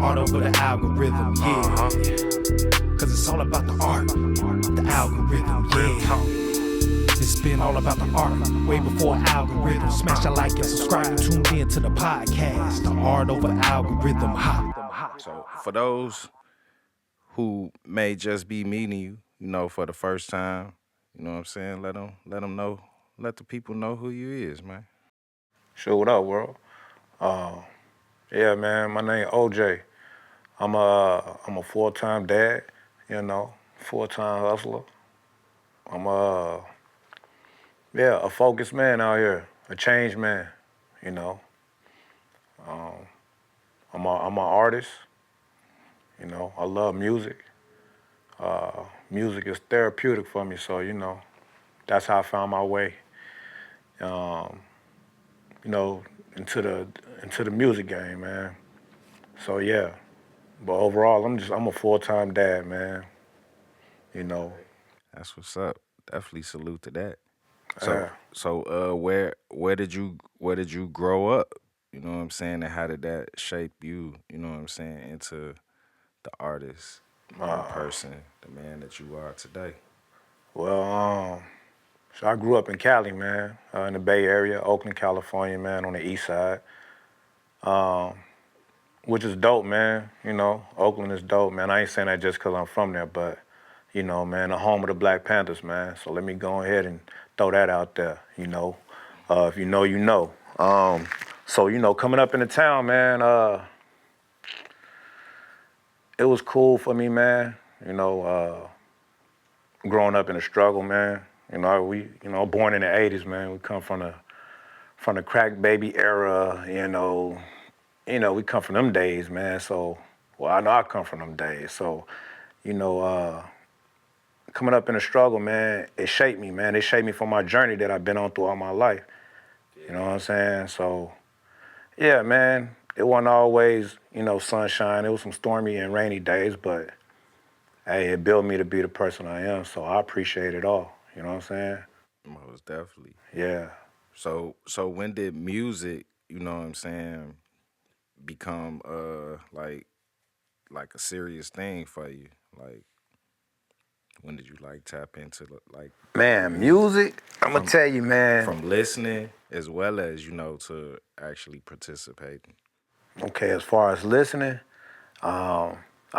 art over the algorithm, yeah. Cause it's all about the art, the algorithm, yeah. It's been all about the art, way before algorithm. Smash the like and subscribe, tune in to the podcast, the art over algorithm, ha. So for those who may just be meeting you, for the first time, you know what I'm saying? Let them know, let the people know who you is, man. Sure, what up, world? Yeah, man, my name OJ. I'm a full-time dad, full-time hustler. I'm a focused man out here, a changed man, you know. I'm an artist, I love music. Music is therapeutic for me, so that's how I found my way, um, you know, into the music game, man. So yeah. But overall, I'm a full-time dad, man. You know, That's what's up. Definitely salute to that. So uh, where did you grow up? You know what I'm saying? And how did that shape you, you know what I'm saying, into the artist and the uh, person, the man that you are today? well, so I grew up in Cali, man, in the Bay Area, Oakland, California, man, on the east side, which is dope, man. Oakland is dope, man. I ain't saying that just 'cause I'm from there, but, man, the home of the Black Panthers, man. So let me go ahead and throw that out there, If you know, you know. So, coming up in the town, man, it was cool for me, man. Growing up in the struggle, man. Born in the '80s, man. We come from the crack baby era. We come from them days, man. So, well, I know I come from them days. So, you know, uh, coming up in the struggle, man, it shaped me, man. It shaped me for my journey that I've been on through all my life. You know what I'm saying? So, yeah, man. It wasn't always, sunshine. It was some stormy and rainy days, but hey, it built me to be the person I am. So I appreciate it all. You know what I'm saying? Most definitely. Yeah. So when did music, you know what I'm saying, become like a serious thing for you? Like when did you like tap into like Man, music music, I'm going to from tell you, man. from listening as well as to actually participating? Okay, as far as listening, I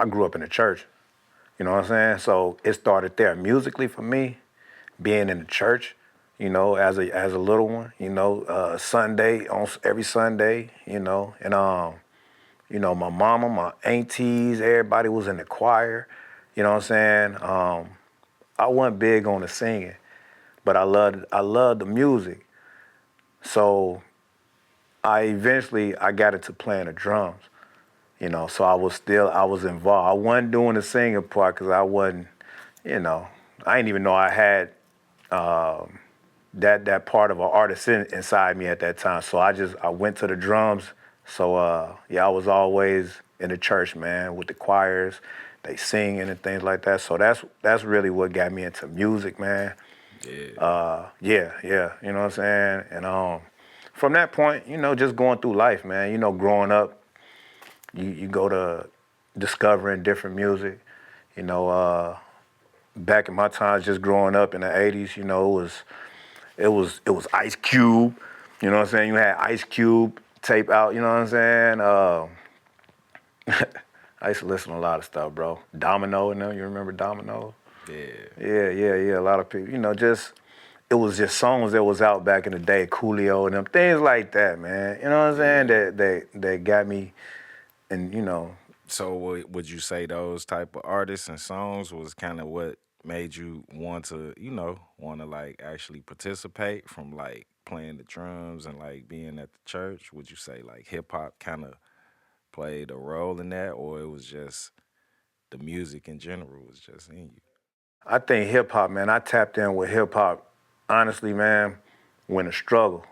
grew up in the church. You know what I'm saying? So it started there. Musically for me, being in the church, as a little one, Sunday, on every Sunday, and my mama, my aunties, everybody was in the choir. You know what I'm saying? I wasn't big on the singing, but I loved the music. So I got into playing the drums. So I was involved. I wasn't doing the singing part because I wasn't, I didn't even know I had that part of an artist inside me at that time. So I went to the drums. So yeah, I was always in the church, man, with the choirs, they singing and things like that. So that's really what got me into music, man. Yeah. Yeah, you know what I'm saying? And from that point, just going through life, man. Growing up, you go to discovering different music. You know, uh, Back in my times, just growing up in the '80s, it was Ice Cube. You know what I'm saying? You had Ice Cube tape out. You know what I'm saying? I used to listen to a lot of stuff, bro. Domino and them. You remember Domino? Yeah. Yeah. A lot of people. Just it was just songs that was out back in the day, Coolio and them things like that, man. You know what I'm saying? Yeah. That got me, and So would you say those type of artists and songs was kind of what made you want to like actually participate from like playing the drums and like being at the church? Would you say like hip hop kind of played a role in that, or it was just the music in general was just in you? I think hip hop, man. I tapped in with hip hop, honestly, man. When the struggle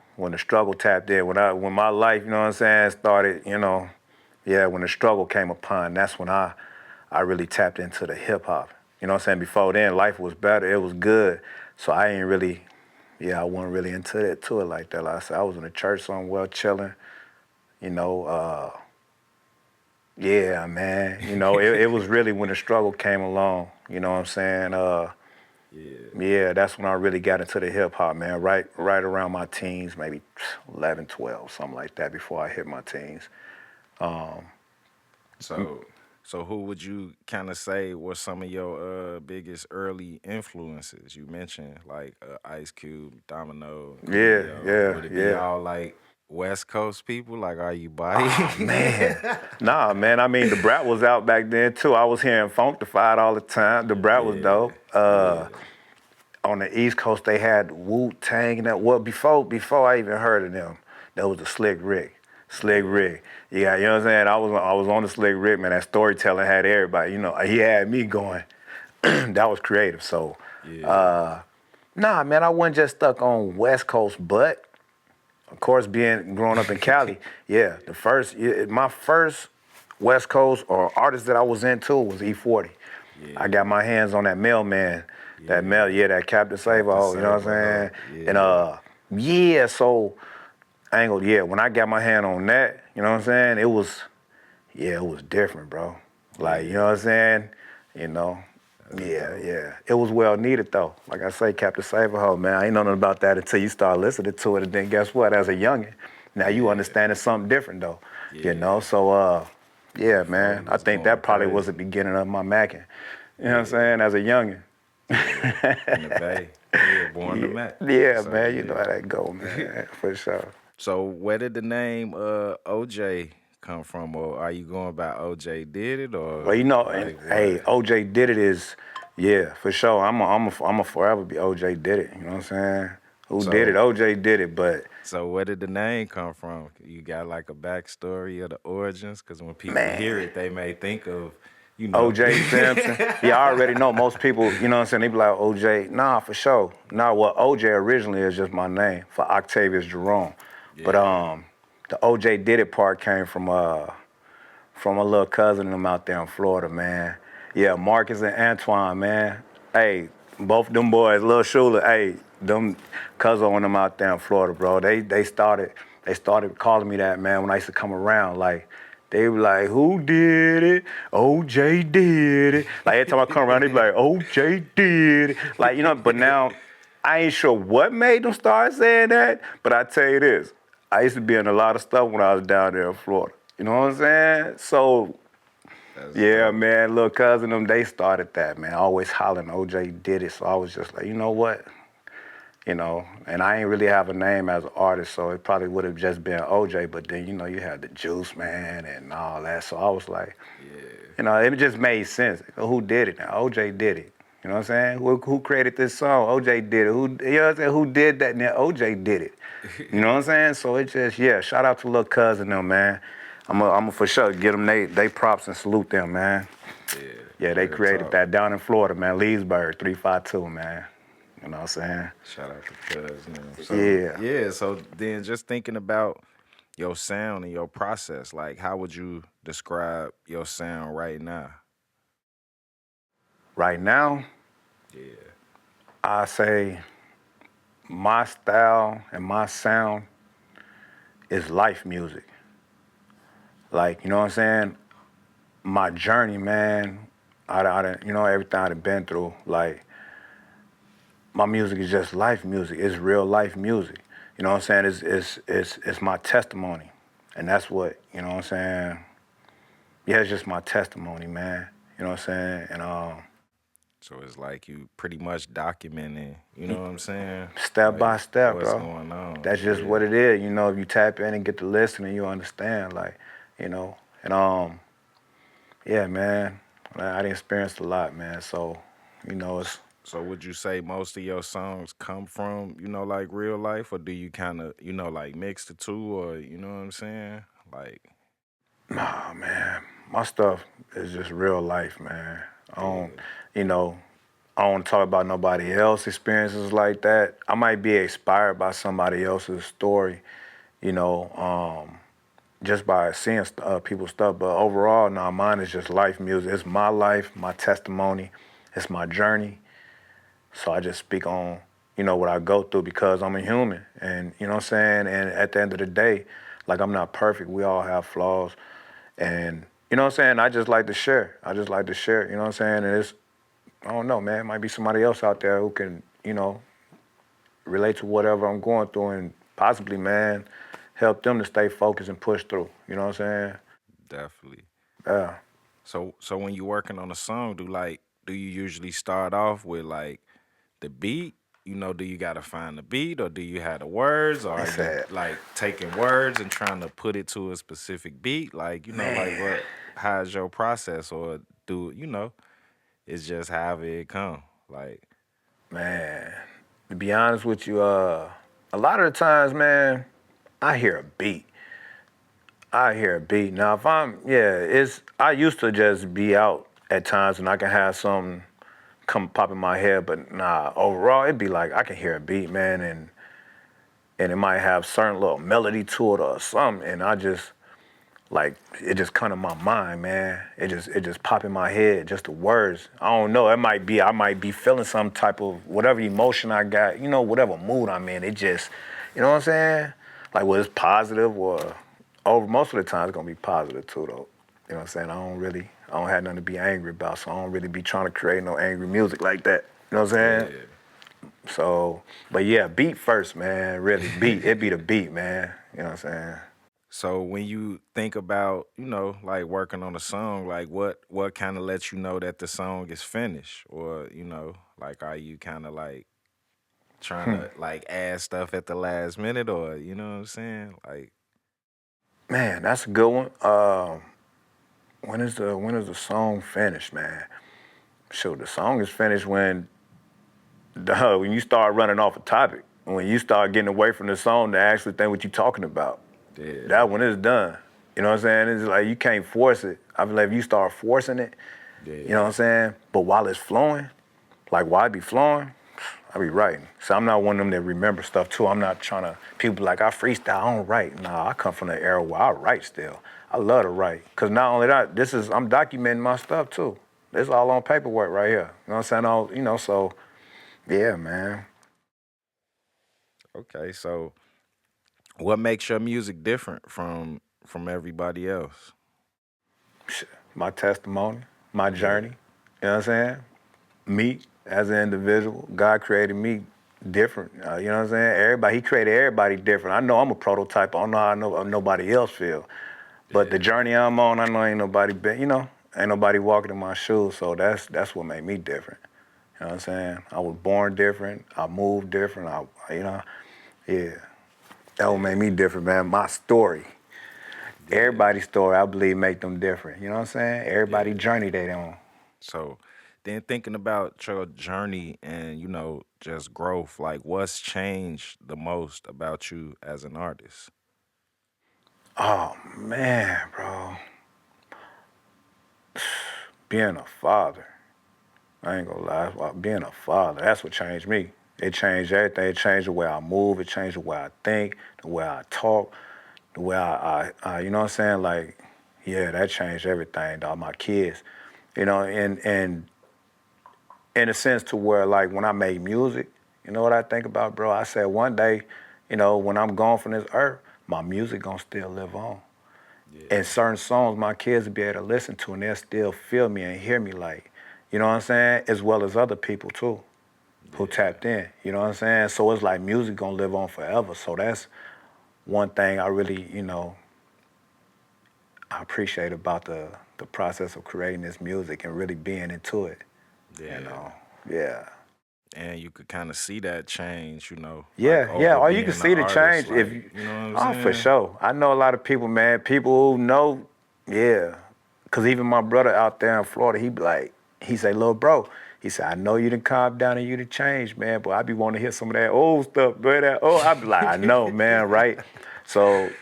tapped in, when my life, you know what I'm saying, started, yeah, when the struggle came upon, that's when I really tapped into the hip hop. You know what I'm saying? Before then, life was better, it was good, so I ain't really, yeah, I wasn't really into it like that. Like I said, I was in the church somewhere chilling, you know, uh, Yeah, man. You know, it was really when the struggle came along. You know what I'm saying? Yeah. Yeah, that's when I really got into the hip hop, man. Right around my teens, maybe 11, 12, something like that, before I hit my teens. So, so who would you kind of say were some of your biggest early influences? You mentioned like Ice Cube, Domino, Yeah, Coolio. yeah, Would it be yeah. all like West Coast people? Like, are you body? Oh man. Nah, man. I mean, the Brat was out back then too. I was hearing Funkdafied all the time. The Brat was Yeah, dope. yeah, On the East Coast, they had Wu Tang and that. Well, before I even heard of them, there was the Slick Rick. Slick yeah, Rick. Yeah, you know what I'm saying? I was on the Slick Rick, man. That storytelling had everybody. You know, he had me going. That was creative. So, yeah, nah, man, I wasn't just stuck on West Coast, but of course, being growing up in Cali, yeah, my first West Coast or artist that I was into was E40. I yeah, got my hands on that mailman, yeah. that Captain Captain Savo, you know what I'm Saber, saying? And yeah, yeah, so yeah, when I got my hand on that, you know what I'm saying? It was different, bro. Like, you know what I'm yeah. saying? You know, That's yeah, dope. yeah. It was well needed though. Like I say, Captain Saberho, man, I ain't know nothing about that until you start listening to it. And then guess what? As a youngin', now you Yeah, understand it's something different though. You know, yeah. so yeah, E40 man. I was think going that probably was the crazy. beginning of my macking. You know what I'm Yeah, saying? As a youngin'. yeah. In the Bay. Yeah, born to Yeah, Mac. yeah, So man. You know yeah. how that go, man. For sure. So where did the name OJ come from? Or are you going by OJ did it or Well, you know, and like hey, what? OJ did it is, yeah, for sure. I'm a forever be OJ did it. You know what I'm saying? Who did it? So OJ did it, but so where did the name come from? You got like a backstory of the origins? Because when people hear man, it, they may think of, you know. OJ Simpson. Yeah, I already know most people, you know what I'm saying? They be like, OJ. Nah, for sure. Nah, well, OJ originally is just my name for Octavius Jerome. But Yeah. the OJ did it part came from a little cousin of them out there in Florida, man. Yeah, Marcus and Antoine, man. Hey, both them boys, Lil Shula, hey, them cousin on them out there in Florida, bro. They started calling me that, man, when I used to come around. Like, they were like, who did it? OJ did it. Like every time I come around, they be like, OJ did it. Like, you know, but now I ain't sure what made them start saying that, but I tell you this, I used to be in a lot of stuff when I was down there in Florida. You know what I'm saying? So, That's yeah, dope. man, little cousin them, they started that, man. Always hollering, OJ did it. So I was just like, you know what? You know, and I ain't really have a name as an artist, so it probably would have just been OJ, but then, you know, you had the Juice Man and all that. So I was like, Yeah. you know, it just made sense. Who did it now? OJ did it. You know what I'm saying? Who created this song? OJ did it. You know what I'm saying? Who did that? Now OJ did it. You know what I'm saying? So it just, yeah, shout out to little cousin them, man. I'm for sure give them they props and salute them, man. Yeah. Yeah, they Real created talk. that down in Florida, man. Leesburg, 352, man. You know what I'm saying? Shout out to Cuz, man. So Yeah. yeah, so then just thinking about your sound and your process, like how would you describe your sound right now? Right now, Yeah. I say my style and my sound is life music. Like, you know what I'm saying? My journey, man, you know, everything I've been through, like, my music is just life music. It's real life music. You know what I'm saying? It's my testimony. And that's what, you know what I'm saying? Yeah, it's just my testimony, man. You know what I'm saying? And So it's like you pretty much documenting, you know what I'm saying? step by Like step, what's bro. going on. That's just Yeah. what it is. You know, if you tap in and get to listen and you understand, like, you know. And yeah, man. I done experienced a lot, man. So, you know, it's So would you say most of your songs come from, like real life, or do you kind of, like mix the two, or you know what I'm saying? Like, nah, man. My stuff is just real life, man. I don't, yeah, you know, I don't want to talk about nobody else's experiences like that. I might be inspired by somebody else's story, you know, just by seeing people's stuff. But overall, nah, mine is just life music. It's my life, my testimony. It's my journey. So I just speak on, you know, what I go through because I'm a human. And, you know what I'm saying? And at the end of the day, like, I'm not perfect. We all have flaws. And You know what I'm saying? I just like to share. I just like to share. You know what I'm saying? And it's, I don't know, man. It might be somebody else out there who can, relate to whatever I'm going through and possibly, man, help them to stay focused and push through. You know what I'm saying? Definitely. Yeah. So when you're working on a song, do you usually start off with like the beat? You know, do you gotta find the beat, or do you have the words, or He are you said, like taking words and trying to put it to a specific beat? Like, like man, how's your process, or it's just however it come. Like, man. To be honest with you, a lot of the times, man, I hear a beat. I hear a beat. Now, if I used to just be out at times and I can have something come pop in my head, but nah, overall, it'd be like I can hear a beat, man, and it might have certain little melody to it or something, and I just, like, it just come to my mind, man. It just pop in my head, just the words. I don't know. I might be feeling some type of whatever emotion I got, whatever mood I'm in. It just, you know what I'm saying? Like whether it's positive or over most of the time it's gonna be positive too though. You know what I'm saying? I don't have nothing to be angry about, so I don't really be trying to create no angry music like that. You know what I'm saying? So, but yeah, beat first, man. Really, beat. It be the beat, man. You know what I'm saying? so when you think about, like working on a song, like what kind of lets you know that the song is finished, or like are you kind of like trying to like add stuff at the last minute, or you know what I'm saying? Like, Man, that's a good one. When is the song finished, man? Shoot, the song is finished when you start running off a topic, when you start getting away from the song to actually think what you're talking about. yeah, That one is done. You know what I'm saying? It's like you can't force it. I feel like if you start forcing it, you know what yeah, I'm saying? But while it's flowing, like while it be flowing, I be writing. So I'm not one of them that remember stuff too. I'm not trying to, people be like, I freestyle, I don't write. Nah, I come from the era where I write still. I love to write. Cause not only that, I'm documenting my stuff too. It's all on paperwork right here. You know what I'm saying? So yeah, man. okay. So what makes your music different from everybody else? My testimony, my Yeah, journey. You know what I'm saying? Me as an individual, God created me different. You know what I'm saying? He created everybody different. I know I'm a prototype. I don't know how nobody else feel. But the yeah, journey I'm on, I know ain't nobody ain't nobody walking in my shoes. So that's what made me different. You know what I'm saying? I was born different. I moved different. Yeah. That what made yeah, me different, man. My story. yeah, Everybody's story, I believe, make them different. You know what I'm saying? Everybody yeah. journey they on. So then thinking about your journey and, just growth, like what's changed the most about you as an artist? Oh man, bro. Being a father. I ain't gonna lie. Being a father, that's what changed me. It changed everything. It changed the way I move. It changed the way I think, the way I talk, the way you know what I'm saying? Like, yeah, that changed everything, dog. My kids, and in a sense to where, like, when I make music, you know what I think about, bro? I said one day, when I'm gone from this earth, my music gonna still live on. And Yeah, certain songs my kids will be able to listen to and they'll still feel me and hear me, like, you know what I'm saying? As well as other people too who yeah, tapped in, you know what I'm saying? So it's like music gonna live on forever. So that's one thing I really, I appreciate about the process of creating this music and really being into it, you yeah. know? Yeah. And you could kind of see that change, like Yeah, yeah. over Or you being can an see the artist, change if like, you. you know what I'm Oh, for saying? sure. I know a lot of people, man. People who know, yeah. Cause even my brother out there in Florida, he be like, he say, "Little bro," he said, "I know you done calm down and you done changed, man, but I be wanting to hear some of that old stuff, bro. I be like, I know, man, right? So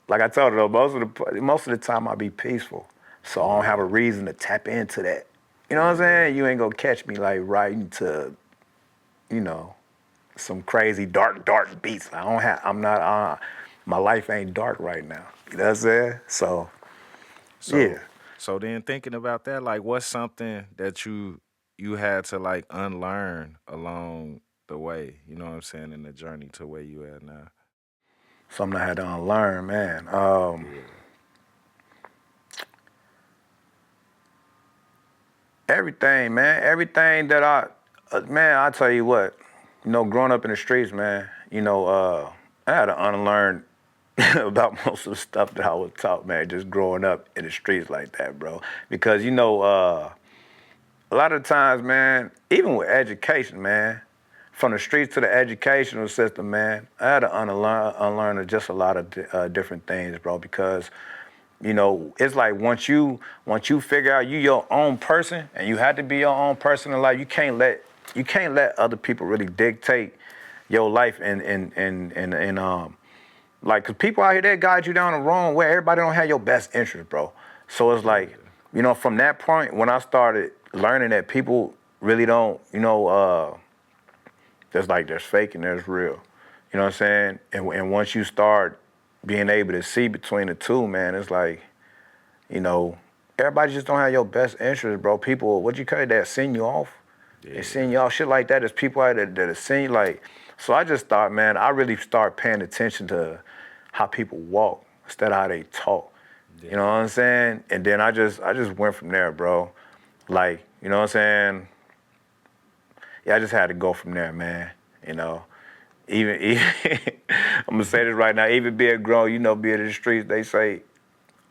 like I told her though, most of the time I be peaceful, so I don't have a Yeah, reason to tap into that. You know what I'm yeah. saying? You ain't gonna catch me like writing to, you know some crazy dark beats. I'm not my life ain't dark right now. You know what I'm saying? So So yeah. so then thinking about that, like what's something that you had to like unlearn along the way, you know what I'm saying, in the journey to where you at now? Something I had to unlearn, man. Yeah. Everything, man. Everything that man, I tell you what, growing up in the streets, man, I had to unlearn about most of the stuff that I was taught, man, just growing up in the streets like that, bro. Because, a lot of times, man, even with education, man, from the streets to the educational system, man, I had to unlearn just a lot of different things, bro, because it's like once you figure out you your own person and you have to be your own person in life, you can't let other people really dictate your life and like, cause people out here they guide you down the wrong way. Everybody don't have your best interest, bro. So it's like, from that point when I started learning that people really don't, there's fake and there's real. You know what I'm saying? And once you start being able to see between the two, man, it's like, you know, everybody just don't have your best interest, bro. People, what you call it, that send you off? Yeah. They send you off, shit like that. There's people out there that send you, like, so I just thought, man, I really start paying attention to how people walk instead of how they talk. Yeah. You know what I'm saying? And then I just went from there, bro. Like, you know what I'm saying? Yeah, I just had to go from there, man. Even I'm gonna say this right now, even being grown, being in the streets, they say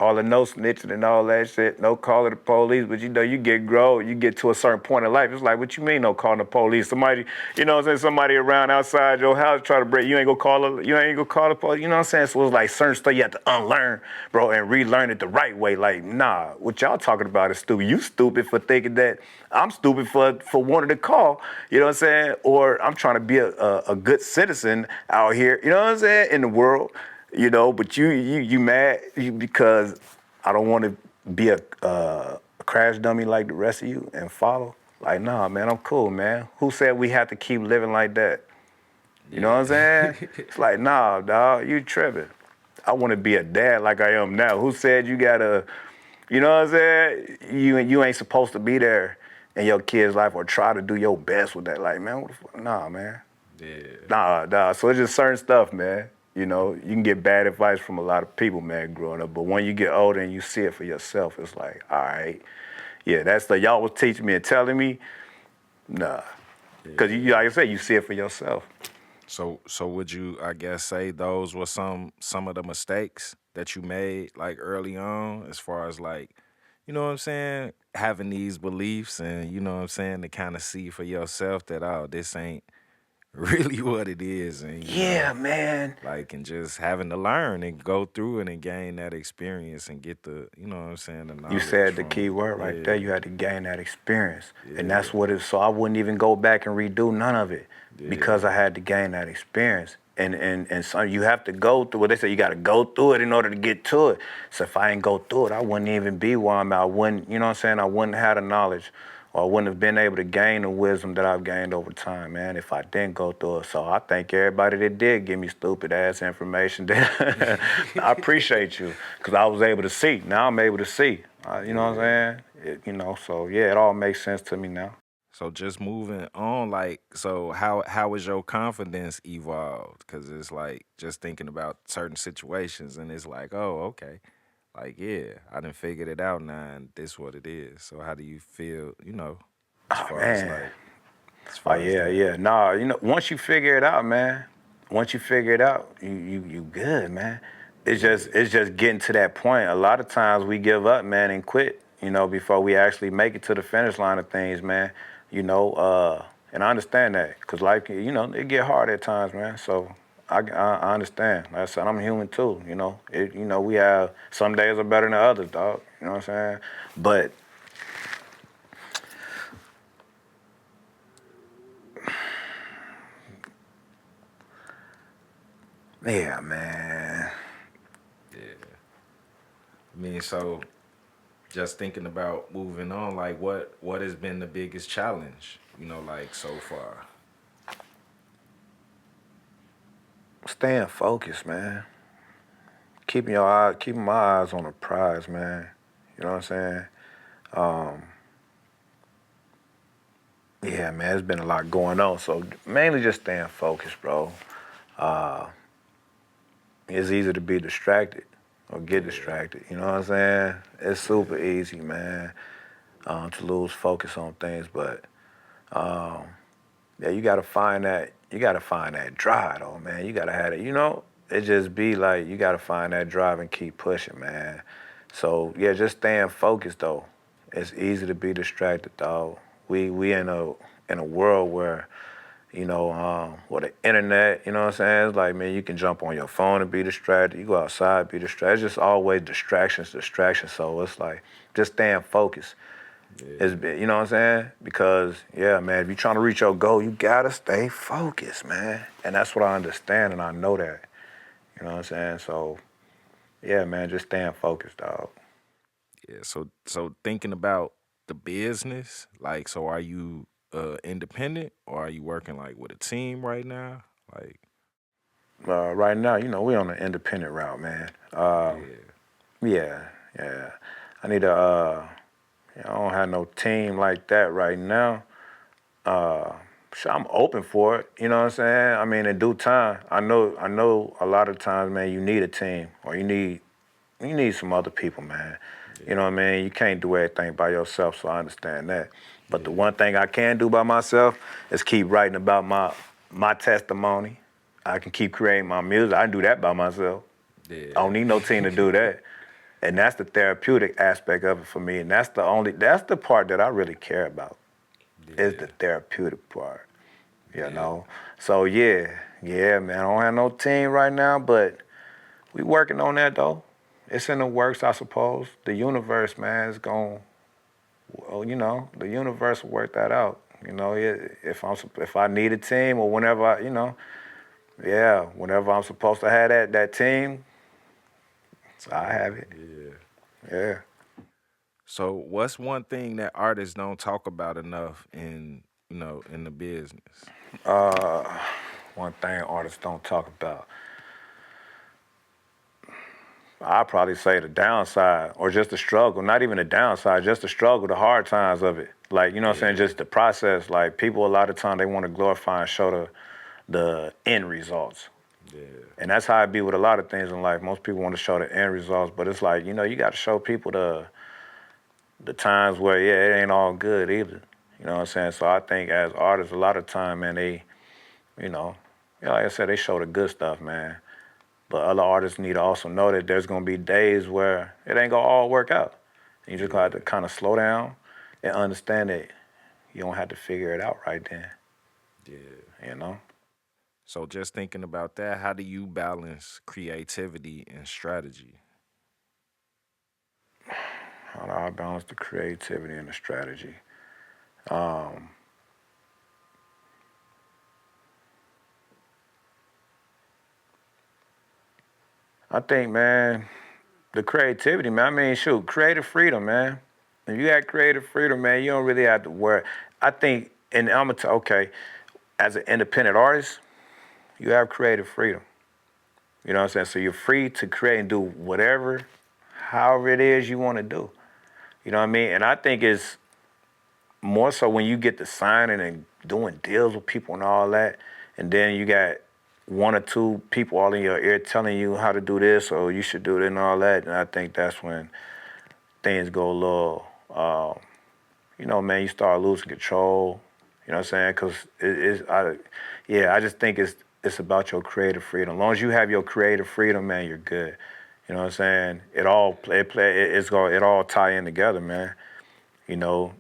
all the no snitching and all that shit, no calling the police, but you get grown, you get to a certain point in life, it's like, what you mean no calling the police? Somebody, somebody around outside your house try to break, you ain't gonna call the police, you know what I'm saying? So it's like certain stuff you have to unlearn, bro, and relearn it the right way. Like, nah, what y'all talking about is stupid. You stupid for thinking that I'm stupid for wanting to call, you know what I'm saying? Or I'm trying to be a good citizen out here, you know what I'm saying, in the world. But you mad because I don't want to be a crash dummy like the rest of you and follow? Like, nah, man, I'm cool, man. Who said we have to keep living like that? You know what I'm saying? It's like, nah, dog, you tripping. I want to be a dad like I am now. Who said you gotta, you know what I'm saying? You ain't supposed to be there in your kid's life or try to do your best with that. Like, man, what the fuck? Nah, man. Yeah. Nah. So it's just certain stuff, man. You can get bad advice from a lot of people, man, growing up. But when you get older and you see it for yourself, it's like, all right, yeah, that's the y'all was teaching me and telling me, nah. Because like I said, you see it for yourself. So would you, I guess, say those were some of the mistakes that you made like early on, as far as like, you know what I'm saying, having these beliefs and you know what I'm saying, to kind of see for yourself that, oh, this ain't really what it is, and Yeah, man. like, and just having to learn and go through it and gain that experience and get the, you know what I'm saying, the You knowledge said the from key word it. right Yeah. there. You had to gain that experience. And Yeah. that's what it so I wouldn't even go back and redo none of it because I had to gain that experience. And so you have to go through what they say, you gotta go through it in order to get to it. So if I didn't go through it, I wouldn't even be where I'm at. I wouldn't, you know what I'm saying? I wouldn't have the knowledge or I wouldn't have been able to gain the wisdom that I've gained over time, man, if I didn't go through it. So I thank everybody that did give me stupid ass information. I appreciate you because I was able to see. Now I'm able to see. You know what I'm saying? So yeah, it all makes sense to me now. So just moving on, like, so how has your confidence evolved? Because it's like just thinking about certain situations, and it's like, oh, okay, like, yeah, I done figured it out now, and this what it is. So how do you feel? As Oh far as man. like, as Oh far as that. yeah. Nah, once you figure it out, man. Once you figure it out, you good, man. It's just getting to that point. A lot of times we give up, man, and quit, before we actually make it to the finish line of things, man. And I understand that, cause life, it get hard at times, man. So I understand. Like I said, I'm human too, we have some days are better than others, dog. You know what I'm saying? But yeah, man. Yeah. I mean, so just thinking about moving on, like, what has been the biggest challenge? Like, so far. Staying focused, man. Keeping my eyes on the prize, man. You know what I'm saying? Um, yeah, man, there's been a lot going on. So mainly just staying focused, bro. It's easy to be distracted or get Yeah. distracted. You know what I'm saying? It's super easy, man. to lose focus on things. But yeah, you gotta find that. You gotta find that drive, though, man. You gotta have it. You know, it just be like you gotta find that drive and keep pushing, man. So yeah, just staying focused though. It's easy to be distracted, dog. We in a world where with the internet, you know what I'm saying? It's like, man, you can jump on your phone and be distracted. You go outside, be distracted. It's just always distractions, distractions. So it's like just staying focused. You know what I'm saying? Because, yeah, man, if you're trying to reach your goal, you gotta stay focused, man. And that's what I understand, and I know that. You know what I'm saying? So, yeah, man, just staying focused, dog. Yeah. So thinking about the business, like, so are you independent or are you working like with a team right now? Like, Right now, we on the independent route, man. yeah, Yeah, yeah. I need I don't have no team like that right now. Uh, so I'm open for it. You know what I'm saying? I mean, in due time, I know. A lot of times, man, you need a team or you need some other people, man. You know yeah, what I mean? You can't do everything by yourself, so I understand that. But the yeah, one thing I can do by myself is keep writing about my testimony. I can keep creating my music. I can do that by myself. I don't need no team to do that. And that's the therapeutic aspect of it for me. And that's the part that I really care about is yeah, the therapeutic part, you yeah, know? So yeah, man, I don't have no team right now, but we working on that though. It's in the works, I suppose. The universe, man, is going, well, the universe will work that out. If I need a team or whenever yeah, whenever I'm supposed to have that team, so I have it. yeah. Yeah. So what's one thing that artists don't talk about enough in the business? Uh, One thing artists don't talk about. I'd probably say the downside or just the struggle, not even the downside, just the struggle, the hard times of it. Like, you know what I'm saying? Yeah, Just the process. Like, people, a lot of time, they want to glorify and show the end results. yeah, And that's how it be with a lot of things in life. Most people want to show the end results, but it's like, you got to show people the times where, yeah, it ain't all good either. You know what I'm saying? So I think as artists, a lot of time, man, you know, like I said, they show the good stuff, man. But other artists need to also know that there's gonna be days where it ain't gonna all work out. And you just gonna have to yeah, kind of slow down and understand that you don't have to figure it out right then, yeah. you know? So just thinking about that, how do you balance creativity and strategy? How do I balance the creativity and the strategy? Um, I think, man, the creativity, man. I mean, shoot, creative freedom, man. If you got creative freedom, man, you don't really have to worry. I think, and I'm gonna okay, as an independent artist, you have creative freedom. You know what I'm saying? So you're free to create and do whatever, however it is you want to do. You know what I mean? And I think it's more so when you get to signing and doing deals with people and all that, and then you got one or two people all in your ear telling you how to do this or you should do it and all that. And I think that's when things go a little, man, you start losing control. You know what I'm saying? Because I just think it's about your creative freedom. As long as you have your creative freedom, man, you're good. You know what I'm saying? It all tie in together, man. You know,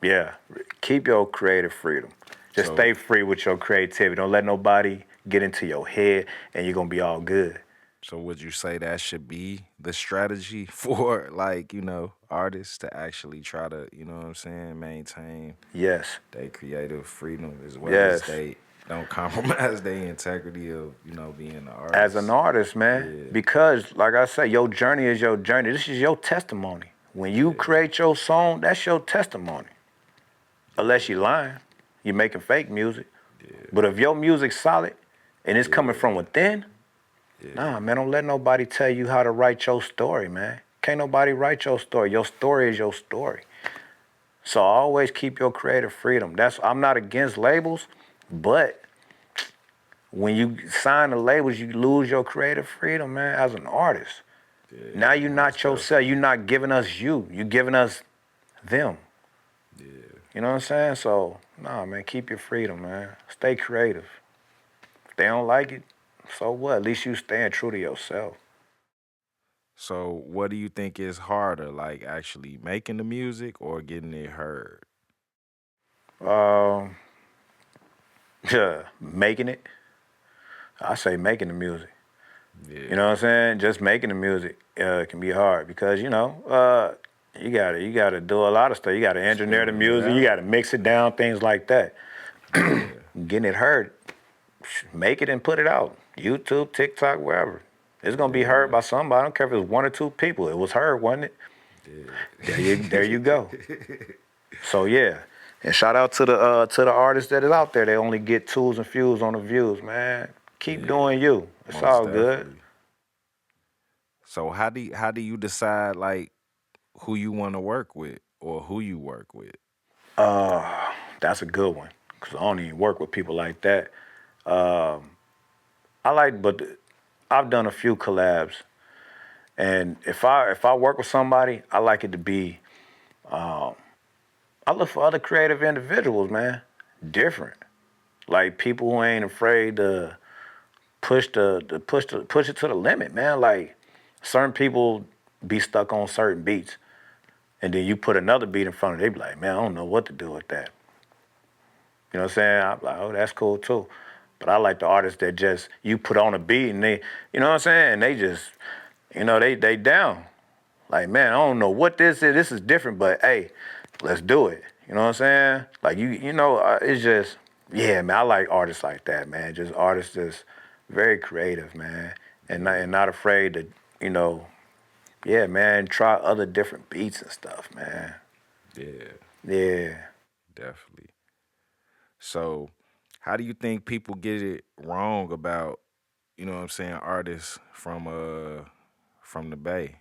yeah. Keep your creative freedom. Just So stay free with your creativity. Don't let nobody get into your head, and you're gonna be all good. so would you say that should be the strategy for like, artists to actually try to, what I'm saying, maintain Yes. their creative freedom as well as Yes. they don't compromise their integrity of, being an As an artist? artist, man, Yeah, because like I say, your journey is your journey. This is your testimony. When you yeah, create your song, that's your testimony. Unless yeah, you lying, you making fake music. yeah, But if your music's solid and it's coming from yeah, within, nah, yeah. man, don't let nobody tell you how to write your story, man. Can't nobody write your story. Your story is your story. So always keep your creative freedom. I'm not against labels, but when you sign the labels, you lose your creative freedom, man, as an artist. Now Yeah, you're most not yourself. definitely. You're not giving us you. You're giving us them. Yeah. You know what I'm saying? So, nah, man, keep your freedom, man. Stay creative. If they don't like it, so what? At least you staying true to yourself. So, what do you think is harder, like actually making the music or getting it heard? Um, yeah, making it. I say making the music. You Yeah. know what I'm saying? Just making the music can be hard because you gotta do a lot of stuff. You gotta engineer the Figuring it music. You out. gotta mix it down, things like that. Yeah. Getting it heard, make it and put it out. YouTube, TikTok, wherever. It's gonna be heard Yeah. by somebody. I don't care if it's one or two people. It was heard, wasn't it? There you go. So yeah. And shout out to the artists that is out there. They only get twos and fews on the views, man. Keep Yeah. doing you. It's Most all good. definitely. So how do you decide like who you want to work with or who you work with? That's a good one. Cause I don't even work with people like that. Um, I like, but I've done a few collabs, and if I work with somebody, I like it to be. I look for other creative individuals, man. Different, like people who ain't afraid to push it to the limit, man. Like certain people be stuck on certain beats, and then you put another beat in front of them, they be like, man, I don't know what to do with that. You know what I'm saying? I'm like, oh, that's cool too. But I like the artists that just you put on a beat and they, you know what I'm saying? They just, they down. Like, man, I don't know what this is. This is different, but hey, let's do it. You know what I'm saying? Like it's just, yeah, man. I like artists like that, man. Just artists that's very creative, man, and not afraid to, you know, yeah, man. Try other different beats and stuff, man. Yeah, Yeah. definitely. So, how do you think people get it wrong about, what I'm saying, artists from the Bay?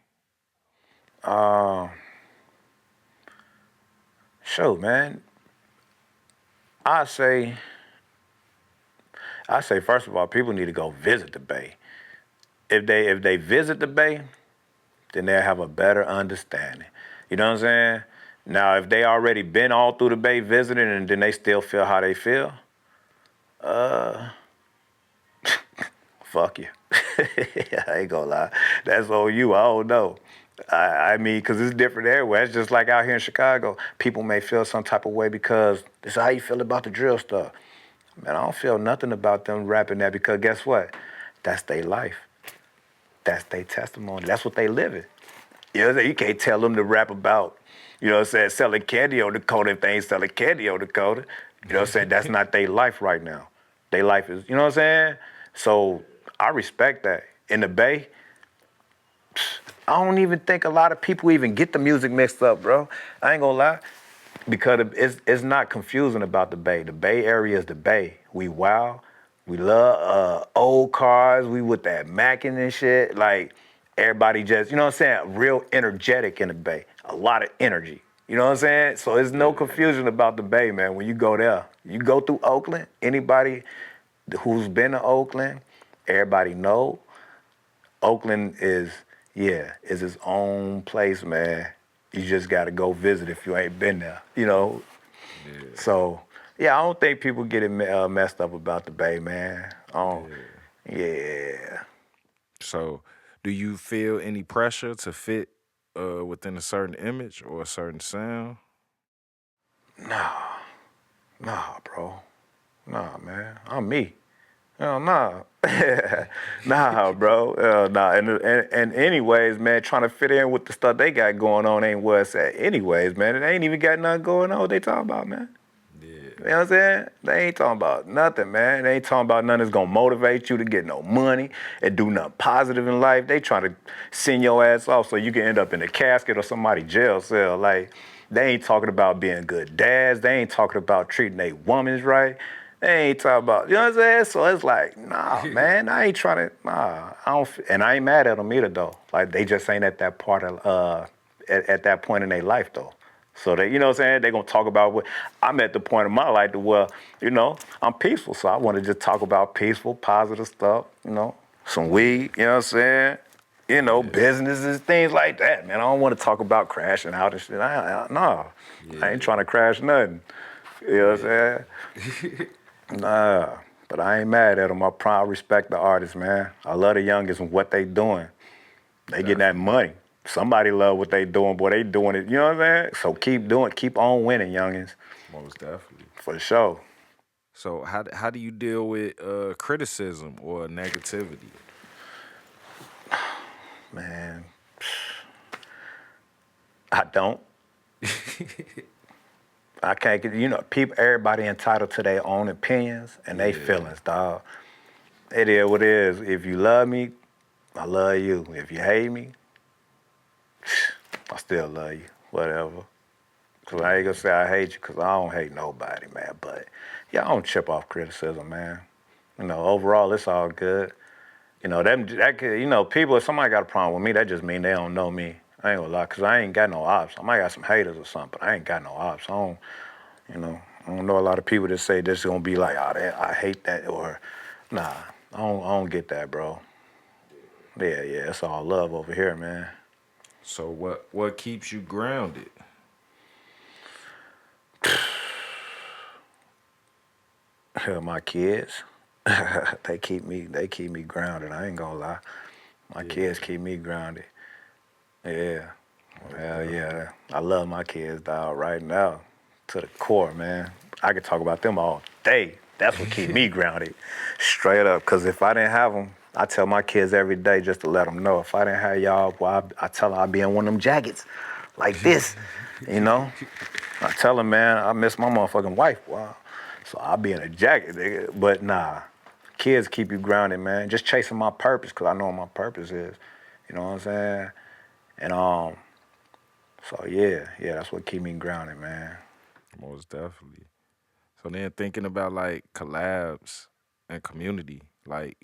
Uh, Show, man. I say, I say, first of all, people need to go visit the Bay. If they visit the Bay, then they'll have a better understanding. You know what I'm saying? Now, if they already been all through the Bay visiting and then they still feel how they feel, fuck you. I ain't gonna lie. That's on you. I don't know. I mean, because it's different everywhere. It's just like out here in Chicago. People may feel some type of way because this is how you feel about the drill stuff. Man, I don't feel nothing about them rapping that because guess what? That's their life. That's their testimony. That's what they living. You know what I'm saying? You can't tell them to rap about, you know what I'm saying, selling candy on the corner if they ain't selling candy on the corner. You know what I'm saying? That's not their life right now. Their life is, you know what I'm saying? So I respect that. In the Bay, I don't even think a lot of people even get the music mixed up, bro. I ain't gonna lie. Because it's not confusing about the Bay. The Bay Area is the Bay. We wild. We love old cars. We with that Mackin and shit. Like everybody just, you know what I'm saying? Real energetic in the Bay. A lot of energy. You know what I'm saying? So there's no Yeah, confusion about the Bay, man. When you go there, you go through Oakland. Anybody who's been to Oakland, everybody know Oakland is its own place, man. You just got to go visit if you ain't been there, you know. yeah, So, yeah, I don't think people get it messed up about the Bay, man. Oh, yeah. yeah. So, do you feel any pressure to fit within a certain image or a certain sound? Nah, nah, bro. Nah, man. I'm me. Hell nah. Nah, bro. Nah. And anyways, man, trying to fit in with the stuff they got going on ain't where it's at. Anyways, man, it ain't even got nothing going on. What they talking about, man? You Yeah, know what I'm saying? They ain't talking about nothing, man. They ain't talking about nothing that's gonna motivate you to get no money and do nothing positive in life. They trying to send your ass off so you can end up in a casket or somebody jail cell. Like, they ain't talking about being good dads. They ain't talking about treating their women right. They ain't talking about, you know what I'm saying? So it's like, nah, man, I ain't trying to, nah. I don't, and I ain't mad at them either, though. Like, they just ain't at that part of, at that point in their life, though. So they, you know what I'm saying? They're gonna talk about what I'm at the point of my life to where, I'm peaceful. So I wanna just talk about peaceful, positive stuff, Some weed, you know what I'm saying? you know, businesses, things like that, man. I don't want to talk about crashing out and shit. No, I ain't trying to crash nothing. You know what I'm saying? Nah, but I ain't mad at them. I respect the artists, man. I love the youngest and what they doing. They getting that money. Somebody love what they doing, boy. They doing it. You know what I'm saying? So keep on winning, youngins. Most definitely. For sure. So how do you deal with criticism or negativity? Man, I don't. I can't get, you know, people, everybody entitled to their own opinions and their feelings, dog. It is what it is. If you love me, I love you. If you hate me, I still love you. Whatever. Cause I ain't gonna say I hate you, cause I don't hate nobody, man. But yeah, I don't chip off criticism, man. You know, overall, it's all good. You know, that could, you know, people, if somebody got a problem with me, that just mean they don't know me. I ain't gonna lie, cause I ain't got no ops. I might got some haters or something, but I ain't got no ops. I don't, you know, I don't know a lot of people that say this is gonna be like, oh, I hate that, or nah, I don't get that, bro. Yeah, it's all love over here, man. So what keeps you grounded? My kids, they keep me grounded. I ain't gonna lie. My kids keep me grounded. Yeah. Hell yeah. I love my kids, dog, right now. To the core, man. I could talk about them all day. That's what keep me grounded. Straight up. Because if I didn't have them, I tell my kids every day just to let them know. If I didn't have y'all, boy, I tell them I'd be in one of them jackets like this, you know? I tell them, man, I miss my motherfucking wife, boy. So I'll be in a jacket, nigga. But nah, kids keep you grounded, man. Just chasing my purpose, because I know what my purpose is. You know what I'm saying? And so yeah, that's what keep me grounded, man. Most definitely. So then thinking about like collabs and community, like,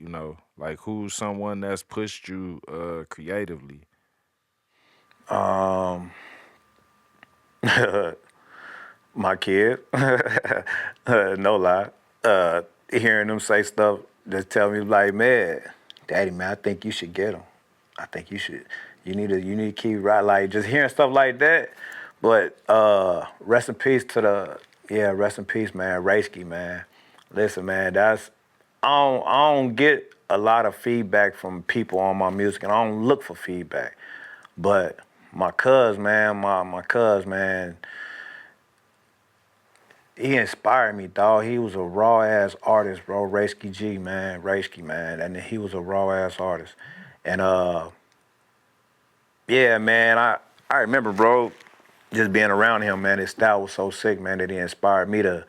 like who's someone that's pushed you creatively? Um, my kid, no lie, hearing them say stuff that tell me like, man, daddy, man, I think you should get them. I think you need to keep right, like just hearing stuff like that. But rest in peace to rest in peace, man, Raisky, man. Listen, man, I don't get a lot of feedback from people on my music, and I don't look for feedback. But my cuz, man, my cuz, man, he inspired me, dog. He was a raw ass artist, bro. Raisky, man, and he was a raw ass artist. And yeah, man, I remember, bro, just being around him, man. His style was so sick, man, that he inspired me to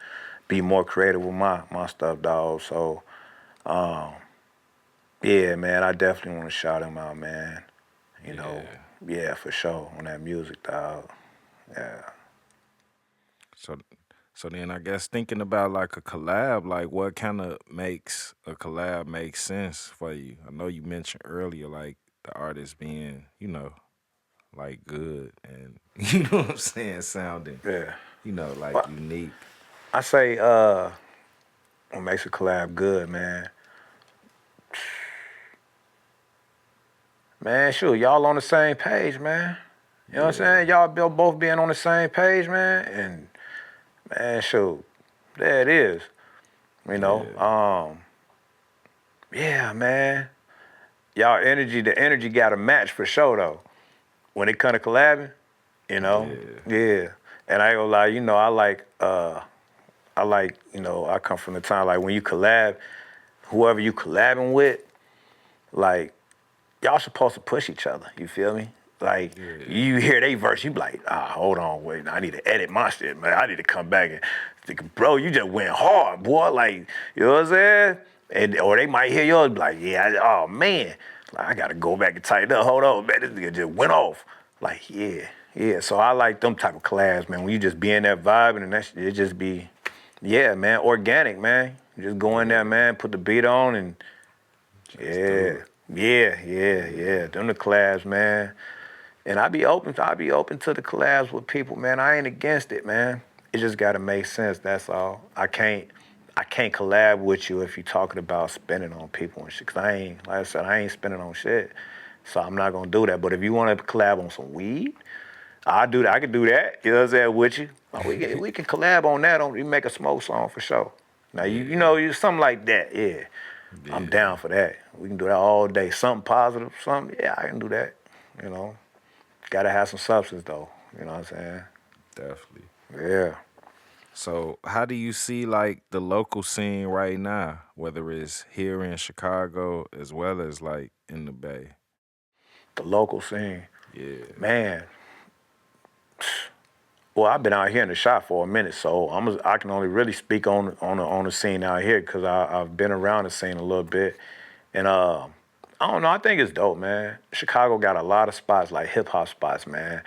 be more creative with my stuff, dog. So yeah, man, I definitely want to shout him out, man. You know, Yeah. yeah, for sure on that music, dog. Yeah. So so then I guess thinking about like a collab, like what kind of makes a collab make sense for you? I know you mentioned earlier like the artist being, like good and you know what I'm saying, sounding, Yeah. like Well, unique. I say what makes a collab good, man. Man, sure, y'all on the same page, man. You know what I'm Yeah. saying? Y'all both being on the same page, man. And man, sure, there it is. You know, Yeah. yeah, man. The energy got to match for sure though. When it come to collabing, you know, Yeah. yeah. And I ain't gonna lie, you know, I like, you know, I come from the time like when you collab, whoever you collabing with, like y'all supposed to push each other. You feel me? Like Yeah. you hear they verse, you be like, hold on, wait, I need to edit my shit, man. I need to come back and think, bro, you just went hard, boy. Like, you know what I'm saying? And or they might hear yours, be like, yeah, oh man, like, I gotta go back and tighten up. Hold on, man, this nigga just went off. Like, yeah. So I like them type of collabs, man. When you just be in that vibe and that shit, it just be, yeah, man, organic, man. You just go in there, Yeah. man, put the beat on and Just do yeah, it. yeah. Them the collabs, man. And I be open to the collabs with people, man. I ain't against it, man. It just gotta make sense, that's all. I can't collab with you if you're talking about spending on people and shit. Cause I ain't, like I said, I ain't spending on shit. So I'm not gonna do that. But if you want to collab on some weed, I'll do that. I can do that. You know what I'm saying with you. We can collab on that. We make a smoke song for sure. Now you know you something like that. Yeah, I'm Yeah, down for that. We can do that all day. Something positive. Something. Yeah, I can do that. You know, gotta have some substance though. You know what I'm saying? definitely. Yeah. So, how do you see like the local scene right now, whether it's here in Chicago as well as like in the Bay? The local scene, Yeah, man. Well, I've been out here in the shop for a minute, so I can only really speak on the scene out here because I've been around the scene a little bit, and I don't know. I think it's dope, man. Chicago got a lot of spots like hip hop spots, man.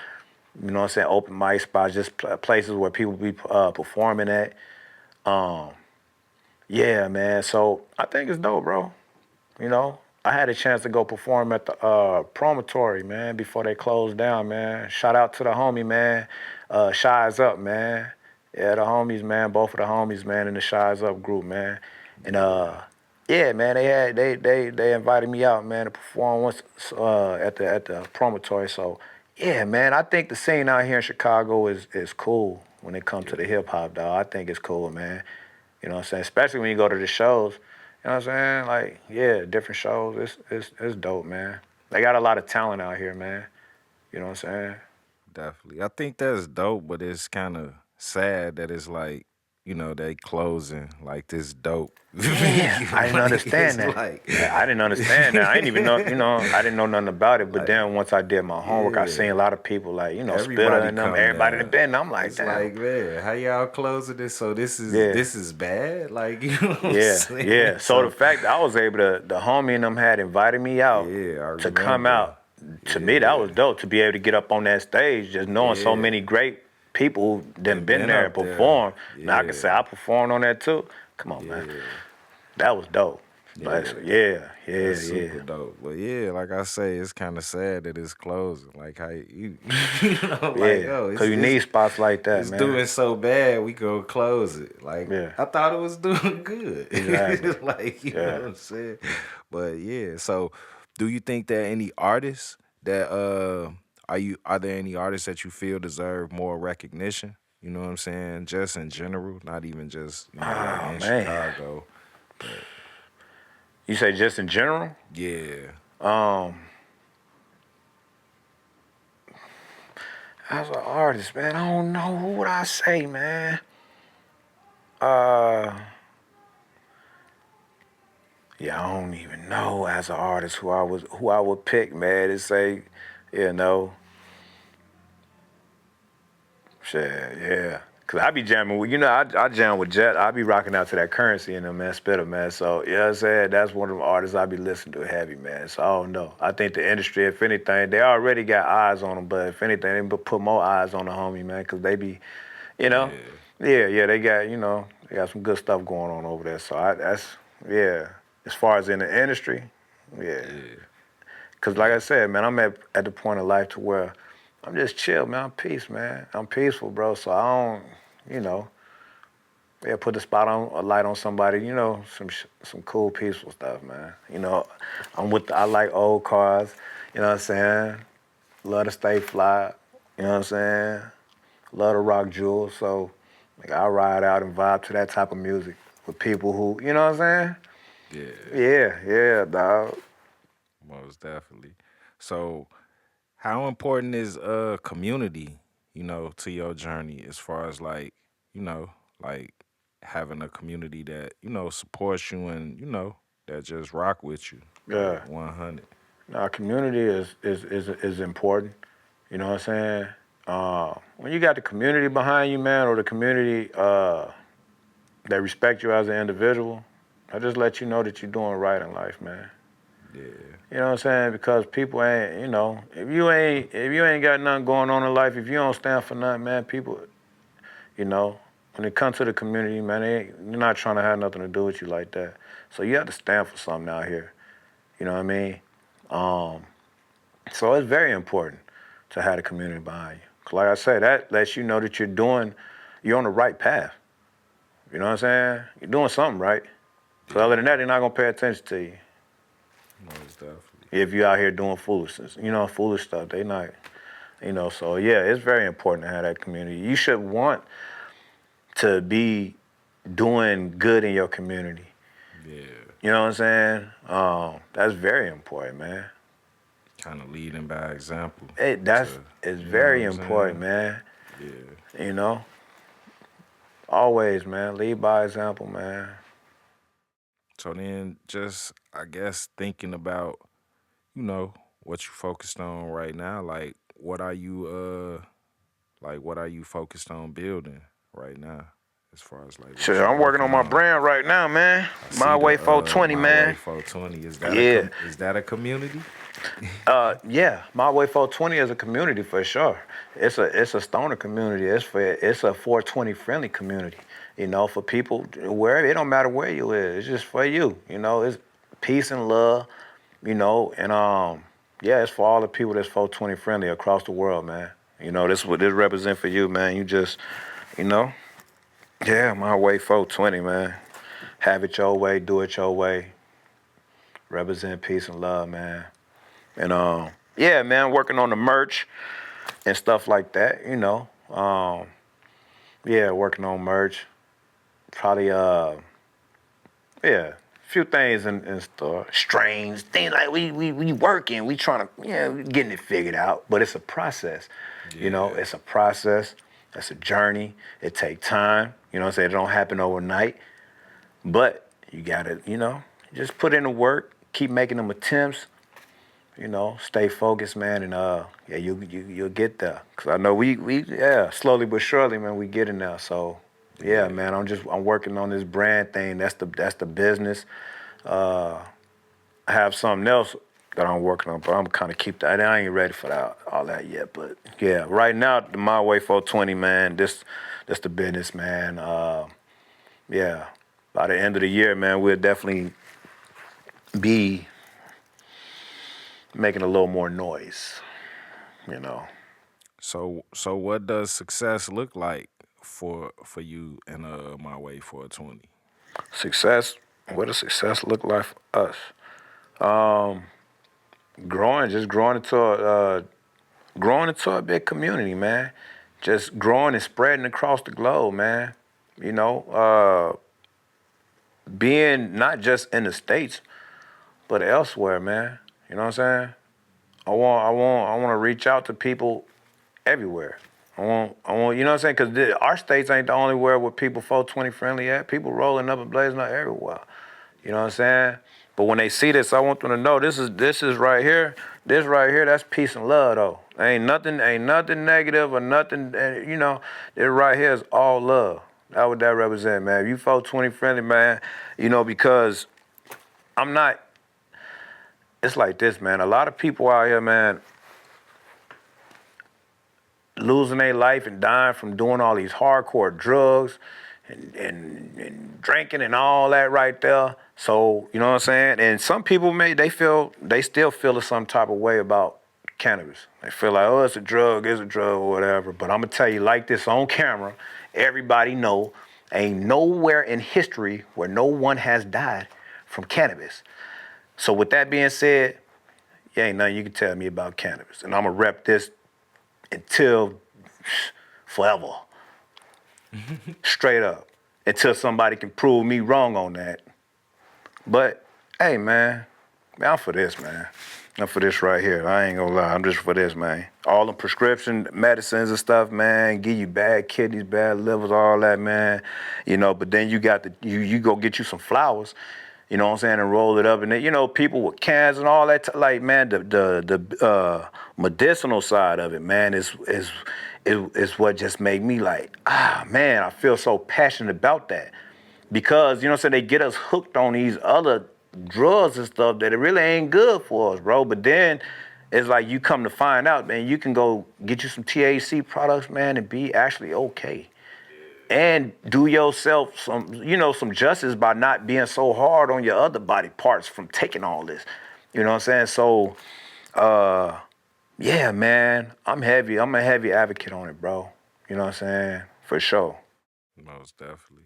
You know what I'm saying? Open mic spots, just places where people be performing at. Um, yeah, man. So I think it's dope, bro. You know, I had a chance to go perform at the promontory, man, before they closed down, man. Shout out to the homie, man. Shy's Up, man. Yeah, the homies, man. Both of the homies, man, in the Shy's Up group, man. And yeah, yeah, man, they invited me out, man, to perform once at the promontory. So yeah, man, I think the scene out here in Chicago is cool when it comes to the yeah. hip hop, dog. I think it's cool, man. You know what I'm saying? Especially when you go to the shows. You know what I'm saying? Like, yeah, different shows. It's dope, man. They got a lot of talent out here, man. You know what I'm saying? Definitely. I think that's dope, but it's kind of sad that it's like, they closing like this dope Yeah, venue. I didn't Like, understand it's that. like, I didn't understand that. I didn't even know, I didn't know nothing about it. But like, then once I did my homework, I seen yeah, a lot of people like, Spitter everybody and them, come everybody that there. been. I'm like, It's damn. like, man, how y'all closing this? So this is Yeah, this is bad? Like, you know what I'm yeah, saying? yeah. So the So, fact that I was able to, the homie and them had invited me out yeah, I to come remember. out. To me, that Yeah, was dope to be able to get up on that stage, just knowing so yeah. many great people They that been been there and up there. performed. Now I can say Yeah, I performed on that too. Come on, man, yeah. that was dope. Like, so Yeah, yeah, yeah, that's yeah. super dope. But yeah, like I say, it's kind of sad that it's closing. Like how like Yeah, oh, cause you need spots like that, it's man. doing so bad, we go close it. Like Yeah, I thought it was doing exactly. good. Like you know Yeah. what I'm saying. But yeah, so do you think that any artists that are there any artists that you feel deserve more recognition? You know what I'm saying? Just in general, not even just like Oh in man, Chicago, but you say just in general? yeah. Um, as an artist, man, I don't know who would I say, man. Uh, yeah, I don't even know as an artist who I would pick, man, to say, you know, shit, yeah. Cause I be jamming with, I jam with Jet. I be rocking out to that Currency in them, man, Spitter, man. So, you know what I'm saying? That's one of the artists I be listening to heavy, man. So, I don't know. I think the industry, if anything, they already got eyes on them, but if anything, they put more eyes on the homie, man, cause they be, you know, Yeah, yeah, they got, they got some good stuff going on over there. So, yeah. As far as in the industry, yeah. yeah, Cause like I said, man, I'm at the point of life to where I'm just chill, man. I'm peace, man. I'm peaceful, bro. So I don't, you know, yeah, put the spot on a light on somebody, some cool, peaceful stuff, man. I like old cars. You know what I'm saying? Love to stay fly. You know what I'm saying? Love to rock jewels. So, like, I ride out and vibe to that type of music with people who, you know what I'm yeah, saying? Yeah, dog. most definitely. So, how important is community, to your journey as far as like, like having a community that, supports you and, that just rock with you, like Yeah. 100. Now, community is important. You know what I'm saying? When you got the community behind you, man, or the community that respect you as an individual, I just let you know that you're doing right in life, man. Yeah, You know what I'm saying? Because people ain't, if you ain't got nothing going on in life, if you don't stand for nothing, man, people, you know, when it comes to the community, man, they're not trying to have nothing to do with you like that. So you have to stand for something out here. You know what I mean? Um, So it's very important to have the community behind you. 'Cause like I said, that lets you know that you're on the right path. You know what I'm saying? You're doing something right. So other than yeah, that, they're not gonna pay attention to you. most definitely. If you out here doing foolishness, foolish stuff, they not, so yeah, it's very important to have that community. You should want to be doing good in your community. Yeah. You know what I'm saying? That's very important, man. Kind of leading by example That's to, it's you know what very I'm important, saying? man. Yeah. You know, always, man. Lead by example, man. So then just I guess thinking about, you know, what you focused on right now, like what are you focused on building right now as far as like what Shit, you I'm working working on my on? brand right now, man. I My see the way 420, My Way man. 420. Yeah. Is that a community? Yeah, My Way 420 is a community for sure. It's a stoner community. It's a 420 friendly community. For people where it don't matter where you is. It's just for you. It's peace and love. And yeah, it's for all the people that's 420 friendly across the world, man. This is what this represent for you, man. You just, you know, yeah, My Way 420, man. Have it your way, do it your way. Represent peace and love, man. And yeah, man, working on the merch and stuff like that. Yeah, working on merch. Probably yeah, a few things in store. Strains, things like we working, we trying to we getting it figured out. But it's a process. Yeah. It's a process. It's a journey. It take time. You know what I'm saying? It don't happen overnight. But you gotta, just put in the work, keep making them attempts. Stay focused, man, and yeah, you'll get there. Cause I know we yeah, slowly but surely, man, we getting there. So yeah, Yeah. man, I'm working on this brand thing. That's the business. I have something else that I'm working on, but I'm kind of keep that. I ain't ready for that all that yet. But yeah, right now, the My Way 420, man. This the business, man. Yeah, by the end of the year, man, we'll definitely be making a little more noise. You know. So what does success look like for you in My Way 420? Success. What does success look like for us? Just growing into a big community, man. Just growing and spreading across the globe, man. You know, being not just in the states, but elsewhere, man. You know what I'm saying? I want to reach out to people everywhere. You know what I'm saying? Because our states ain't the only where people 420 friendly at. People rolling up and blazing up everywhere. You know what I'm saying? But when they see this, I want them to know this is right here. This right here, that's peace and love though. Ain't nothing negative or nothing. This right here is all love. That's what that represent, man. If you 420 friendly, man, because I'm not. It's like this, man. A lot of people out here, man, losing their life and dying from doing all these hardcore drugs and drinking and all that right there. So, you know what I'm saying? And some people they still feel some type of way about cannabis. They feel like, oh, it's a drug, or whatever. But I'm gonna tell you like this on camera, everybody know, ain't nowhere in history where no one has died from cannabis. So with that being said, yeah, ain't nothing you can tell me about cannabis. And I'm gonna rep this until forever. Straight up. Until somebody can prove me wrong on that. But hey, man, I'm for this, man. I'm for this right here. I ain't gonna lie. I'm just for this, man. All the prescription medicines and stuff, man, give you bad kidneys, bad livers, all that, man. But then you got you go get you some flowers, you know what I'm saying, and roll it up. And then, people with cans and all that, like, man, the medicinal side of it, man, is what just made me like, man, I feel so passionate about that. Because, you know what I'm saying, they get us hooked on these other drugs and stuff that it really ain't good for us, bro. But then it's like you come to find out, man, you can go get you some THC products, man, and be actually okay. And do yourself some justice by not being so hard on your other body parts from taking all this. You know what I'm saying? So, yeah, man, I'm heavy. I'm a heavy advocate on it, bro. You know what I'm saying? For sure. Most definitely.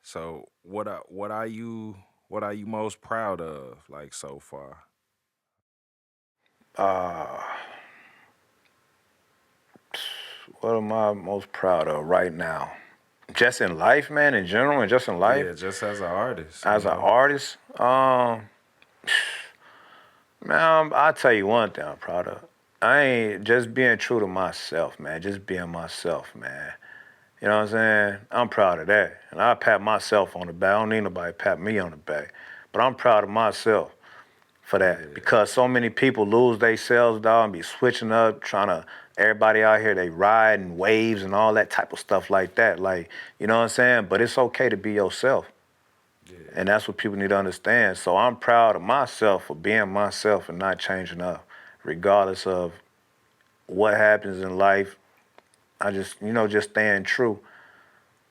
So what are you most proud of like so far? Uh, what am I most proud of right now? Just in life, man, in general, and just in life. Yeah, just as an artist, you As an know. artist, man, I'll tell you one thing I'm proud of. I ain't just being true to myself, man. Just being myself, man. You know what I'm saying? I'm proud of that. And I pat myself on the back. I don't need nobody to pat me on the back. But I'm proud of myself for that. Yeah. Because so many people lose themselves, dog, and be switching up, trying to, everybody out here, they riding waves and all that type of stuff like that. Like, you know what I'm saying? But it's okay to be yourself. Yeah. And that's what people need to understand. So I'm proud of myself for being myself and not changing up, regardless of what happens in life. I just, just staying true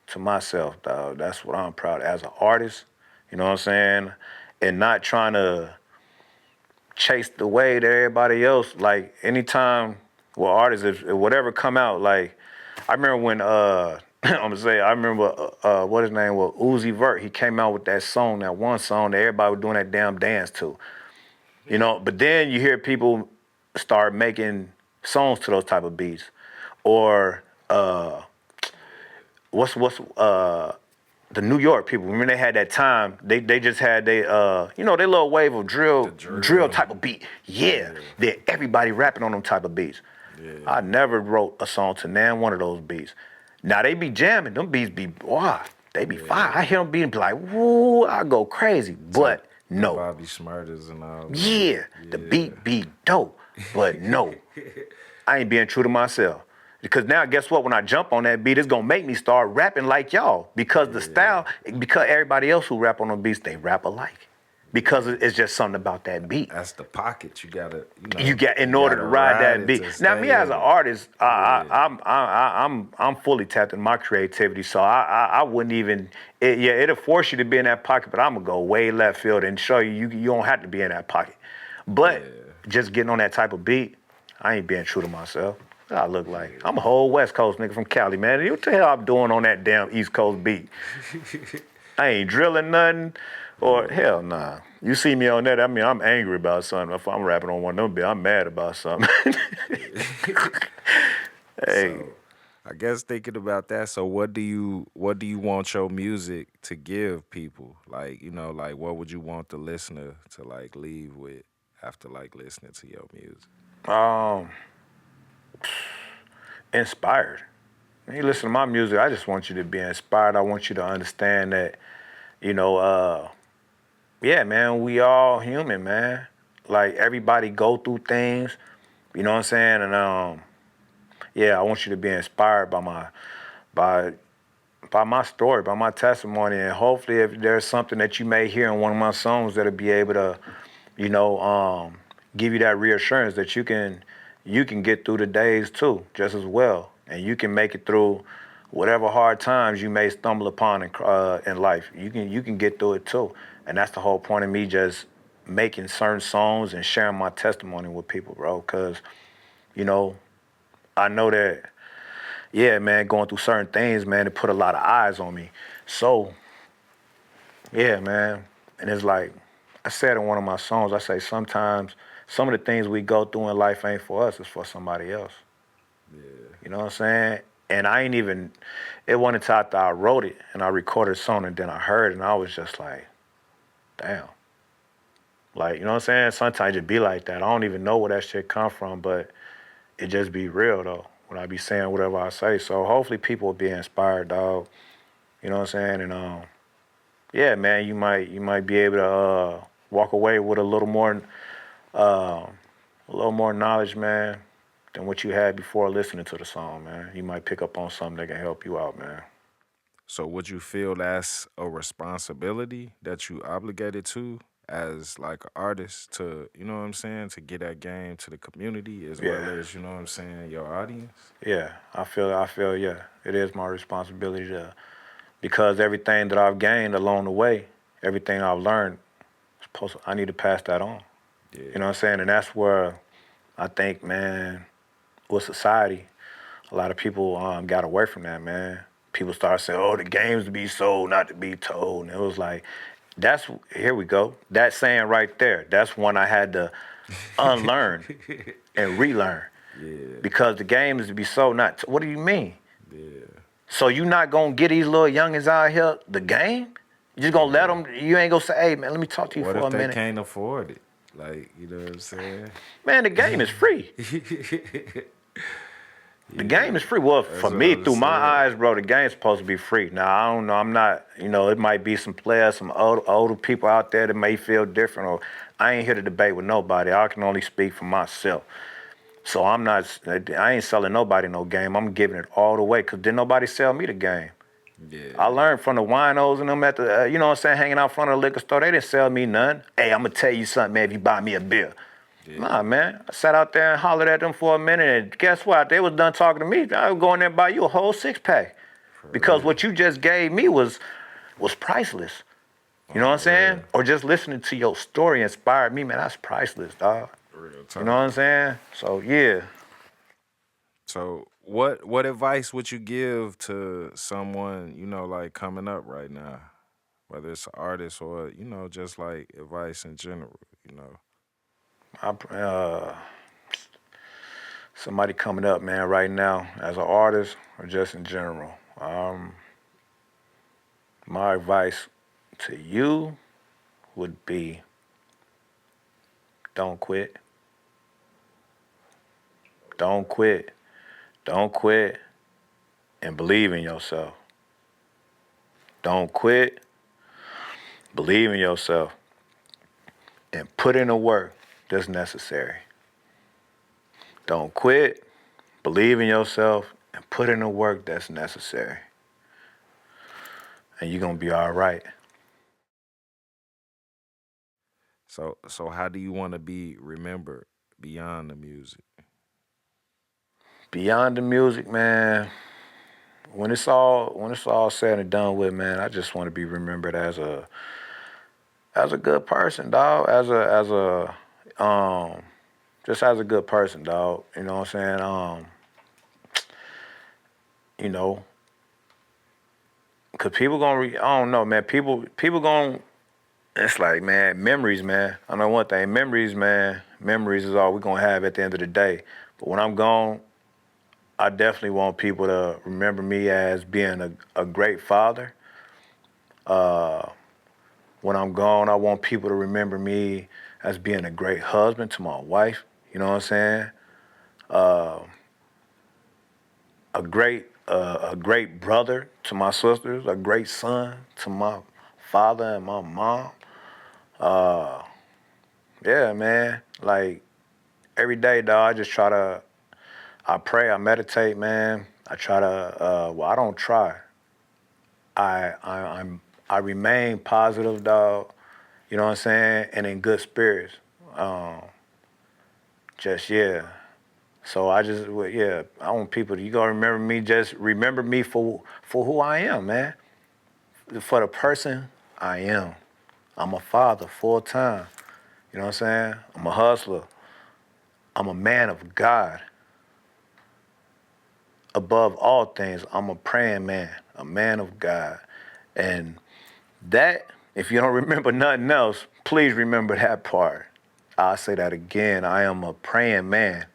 to myself, dog. That's what I'm proud of as an artist. You know what I'm saying? And not trying to chase the way that everybody else. Like anytime, well, artists, if whatever come out, like I remember when I'm gonna say I remember what his name was, Uzi Vert. He came out with that song, that one song that everybody was doing that damn dance to. You know, but then you hear people start making songs to those type of beats, or what's the New York people, when they had that time, they just had their little wave of The drill drill. type of beat. Yeah, Yeah. that everybody rapping on them type of beats. Yeah. I never wrote a song to nan one of those beats. Now they be jamming, them beats be wow, they be fire. I hear them beat and be like, woo, I go crazy. To But the no, Bobby Smurters and all them. yeah, the Yeah. beat be dope. But no, I ain't being true to myself. Because now, guess what? When I jump on that beat, it's gonna make me start rapping like y'all. Because the style, because everybody else who rap on them beats, they rap alike. Because it's just something about that beat. That's the pocket you gotta, You got in you order to gotta ride ride that it beat. to Now, me stay as in an it. artist, Yeah. I'm fully tapped in my creativity, so I wouldn't even. It'll force you to be in that pocket, but I'm gonna go way left field and show you don't have to be in that pocket. But just getting on that type of beat, I ain't being true to myself. I look like I'm a whole West Coast nigga from Cali, man. What the hell I'm doing on that damn East Coast beat? I ain't drilling nothing, or hell nah. You see me on that, I mean I'm angry about something. If I'm rapping on one of them beats, I'm mad about something. Hey, So I guess thinking about that, so what do you want your music to give people? Like, like what would you want the listener to like leave with after like listening to your music? um, inspired. When you listen to my music, I just want you to be inspired. I want you to understand that, you know, yeah, man, we all human, man. Like everybody go through things, you know what I'm saying? And yeah, I want you to be inspired by by my story, by my testimony, and hopefully if there's something that you may hear in one of my songs that'll be able to, you know, give you that reassurance that you can get through the days too, just as well, and you can make it through whatever hard times you may stumble upon in life. You can get through it too, and that's the whole point of me just making certain songs and sharing my testimony with people, bro. Cause you know I know that, yeah, man, going through certain things, man, it put a lot of eyes on me. So, yeah, man. And it's like, I said in one of my songs, I say sometimes some of the things we go through in life ain't for us, it's for somebody else. You know what I'm saying? And I ain't even, it wasn't until after I wrote it and I recorded a song and then I heard it and I was just like, damn. Like, you know what I'm saying? Sometimes it be like that. I don't even know where that shit come from, but it just be real though when I be saying whatever I say. So hopefully people will be inspired, dog. You know what I'm saying? And yeah, man, you might be able to walk away with a little more knowledge, man, than what you had before listening to the song, man. You might pick up on something that can help you out, man. So would you feel that's a responsibility that you obligated to as like an artist to, what I'm saying, to get that game to the community as well Yeah, as, what I'm saying, your audience? yeah. I feel, yeah, it is my responsibility to because everything that I've gained along the way, everything I've learned, I need to pass that on. You know what I'm Yeah. saying? And that's where I think, man, with society, a lot of people got away from that, man. People start saying, "Oh, the game's to be sold, not to be told," and it was like, here we go. That saying right there. That's one I had to. unlearn and relearn. Yeah, Because the game is to be so not. What do you mean? yeah, So you not gonna get these little youngins out here the game? You just gonna let yeah. them? You ain't gonna say, "Hey man, let me talk to you What for if a they minute." can't afford it? Like, you know what I'm saying? Man, the game is free. The game Yeah, is free. Well, that's for what me, I'm through my saying. eyes, bro, the game's supposed to be free. Now, I don't know. I'm not, it might be some players, some older people out there that may feel different, or I ain't here to debate with nobody. I can only speak for myself. So I ain't selling nobody no game. I'm giving it all the way because didn't nobody sell me the game. I Yeah, learned from the winos and them at the, you know what I'm saying, hanging out front of the liquor store. They didn't sell me none. Hey, I'm going to tell you something, man, if you buy me a beer. Nah, yeah, man. I sat out there and hollered at them for a minute, and guess what? They was done talking to me. I was going there and buy you a whole six-pack. for Because real. what you just gave me was priceless. You know what I'm saying? Real, Or just listening to your story inspired me, man. That's priceless, dog. real You know what talk. I'm saying? So, yeah. So, what advice would you give to someone, like coming up right now? Whether it's an artist or, just like advice in general, you know? Somebody coming up, man, right now, as an artist or just in general. My advice to you would be don't quit. Don't quit. Don't quit and believe in yourself. Don't quit, believe in yourself, and put in the work that's necessary. Don't quit, believe in yourself, and put in the work that's necessary. And you're going to be all right. So how do you want to be remembered beyond the music? Beyond the music, man, when it's all said and done with, man, I just want to be remembered as a good person, dog. Just as a good person, dog. You know what I'm saying? You know, cause people I don't know, man. People gonna. It's like, man, memories, man. I know one thing, memories, man. Memories is all we're gonna have at the end of the day. But when I'm gone, I definitely want people to remember me as being a great father. When I'm gone, I want people to remember me as being a great husband to my wife. You know what I'm saying? A great brother to my sisters, a great son to my father and my mom. Yeah, man. Like every day, dog, I pray, I meditate, man. I try to, well, I don't try. I remain positive, dog. You know what I'm saying? And in good spirits. Um, yeah. So yeah, I want people you gonna remember me, just remember me for who I am, man. For the person I am. I'm a father full time. You know what I'm saying? I'm a hustler. I'm a man of God. Above all things, I'm a praying man, a man of God. And that, if you don't remember nothing else, please remember that part. I'll say that again. I am a praying man,